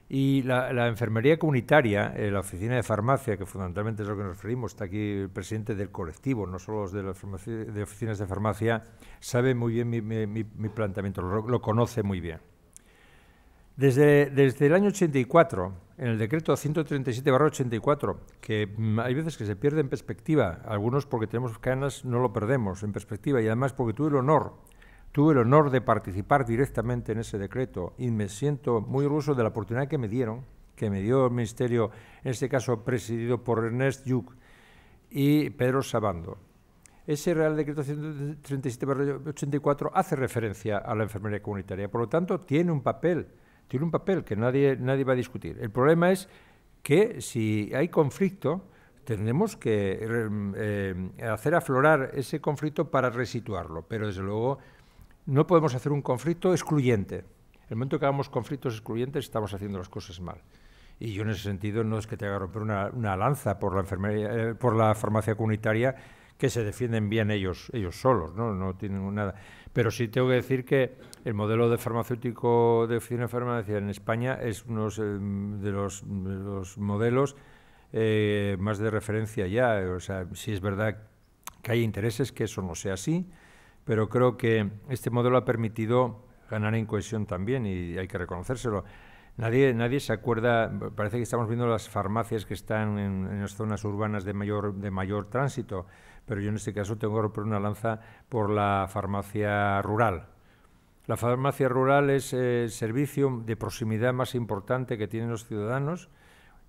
Y la enfermería comunitaria, la oficina de farmacia, que fundamentalmente es a lo que nos referimos, está aquí el presidente del colectivo, no solo los de oficinas de farmacia, sabe muy bien mi planteamiento, lo conoce muy bien. Desde el año 84, en el decreto 137/84, que hay veces que se pierde en perspectiva, algunos porque tenemos canas no lo perdemos en perspectiva, y además porque tuve el honor de participar directamente en ese decreto, y me siento muy orgulloso de la oportunidad que me dio el Ministerio, en este caso presidido por Ernest Lluch y Pedro Sabando. Ese Real Decreto 137/84 hace referencia a la enfermería comunitaria, por lo tanto tiene un papel que nadie va a discutir. El problema es que si hay conflicto, tendremos que hacer aflorar ese conflicto para resituarlo, pero desde luego no podemos hacer un conflicto excluyente. El momento que hagamos conflictos excluyentes estamos haciendo las cosas mal. Y yo en ese sentido no es que tenga que romper una lanza por la enfermería, por la farmacia comunitaria, que se defienden bien ellos solos, no tienen nada. Pero sí tengo que decir que el modelo de farmacéutico de oficina de farmacia en España es uno de los modelos más de referencia ya. O sea, sí es verdad que hay intereses que eso no sea así, pero creo que este modelo ha permitido ganar en cohesión también, y hay que reconocérselo. Nadie se acuerda, parece que estamos viendo las farmacias que están en las zonas urbanas de mayor tránsito, pero yo en este caso tengo que romper una lanza por la farmacia rural. La farmacia rural es el servicio de proximidad más importante que tienen los ciudadanos,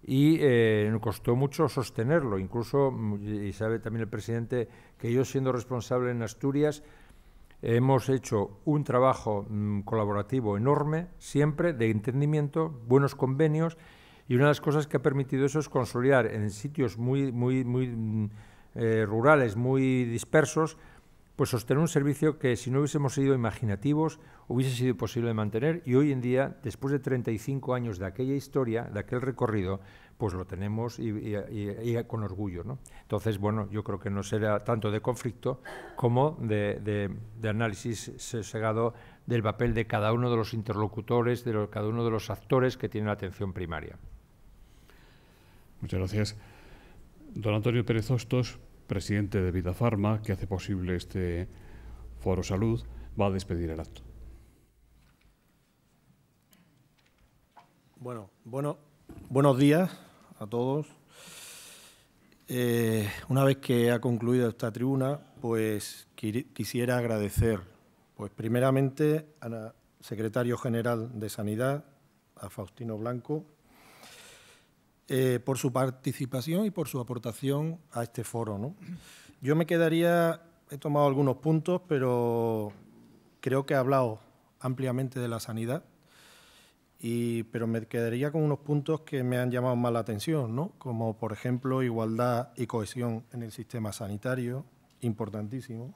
y nos costó mucho sostenerlo. Incluso, y sabe también el presidente, que yo, siendo responsable en Asturias, hemos hecho un trabajo colaborativo enorme, siempre de entendimiento, buenos convenios, y una de las cosas que ha permitido eso es consolidar en sitios muy rurales, muy dispersos, pues sostener un servicio que, si no hubiésemos sido imaginativos, hubiese sido posible de mantener, y hoy en día, después de 35 años de aquella historia, de aquel recorrido, pues lo tenemos y con orgullo, ¿no? Entonces, bueno, yo creo que no será tanto de conflicto como de análisis sosegado del papel de cada uno de los interlocutores, cada uno de los actores que tienen la atención primaria. Muchas gracias. Don Antonio Pérez Hostos, presidente de Vidafarma, que hace posible este Foro Salud, va a despedir el acto. Buenos días a todos. Una vez que ha concluido esta tribuna, pues quisiera agradecer, pues primeramente al secretario general de Sanidad, a Faustino Blanco, por su participación y por su aportación a este foro, ¿no? Yo me quedaría, he tomado algunos puntos, pero creo que ha hablado ampliamente de la sanidad, pero me quedaría con unos puntos que me han llamado más la atención, ¿no? Como, por ejemplo, igualdad y cohesión en el sistema sanitario, importantísimo.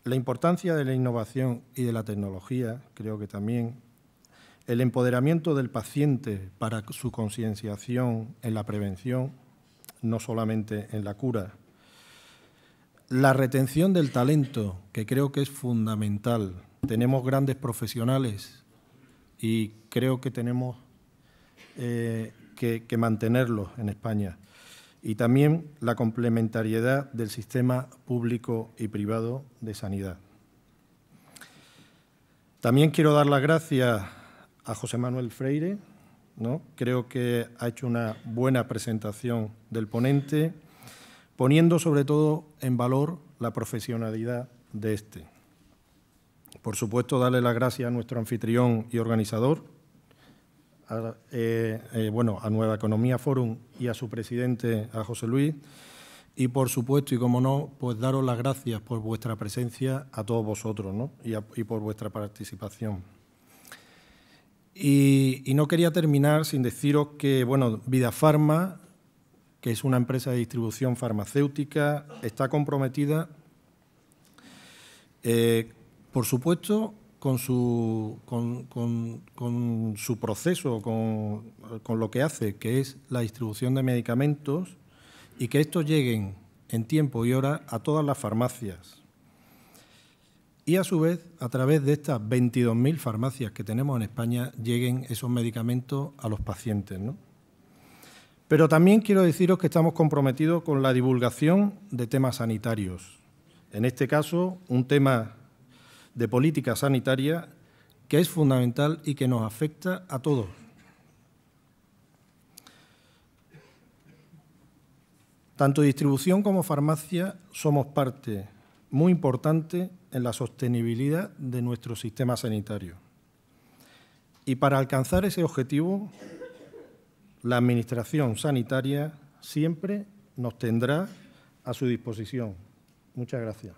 La importancia de la innovación y de la tecnología, creo que también. El empoderamiento del paciente para su concienciación en la prevención, no solamente en la cura. La retención del talento, que creo que es fundamental. Tenemos grandes profesionales y creo que tenemos que mantenerlos en España. Y también la complementariedad del sistema público y privado de sanidad. También quiero dar las gracias a José Manuel Freire, ¿no? Creo que ha hecho una buena presentación del ponente, poniendo sobre todo en valor la profesionalidad de este. Por supuesto, darle las gracias a nuestro anfitrión y organizador, a Nueva Economía Forum y a su presidente, a José Luis, y por supuesto, y como no, pues daros las gracias por vuestra presencia a todos vosotros, ¿no? y por vuestra participación. Y no quería terminar sin deciros que, Vidafarma, que es una empresa de distribución farmacéutica, está comprometida, por supuesto, con su proceso, con lo que hace, que es la distribución de medicamentos, y que estos lleguen en tiempo y hora a todas las farmacias. Y, a su vez, a través de estas 22.000 farmacias que tenemos en España, lleguen esos medicamentos a los pacientes, ¿no? Pero también quiero deciros que estamos comprometidos con la divulgación de temas sanitarios. En este caso, un tema de política sanitaria que es fundamental y que nos afecta a todos. Tanto distribución como farmacia somos parte muy importante en la sostenibilidad de nuestro sistema sanitario. Y para alcanzar ese objetivo, la Administración sanitaria siempre nos tendrá a su disposición. Muchas gracias.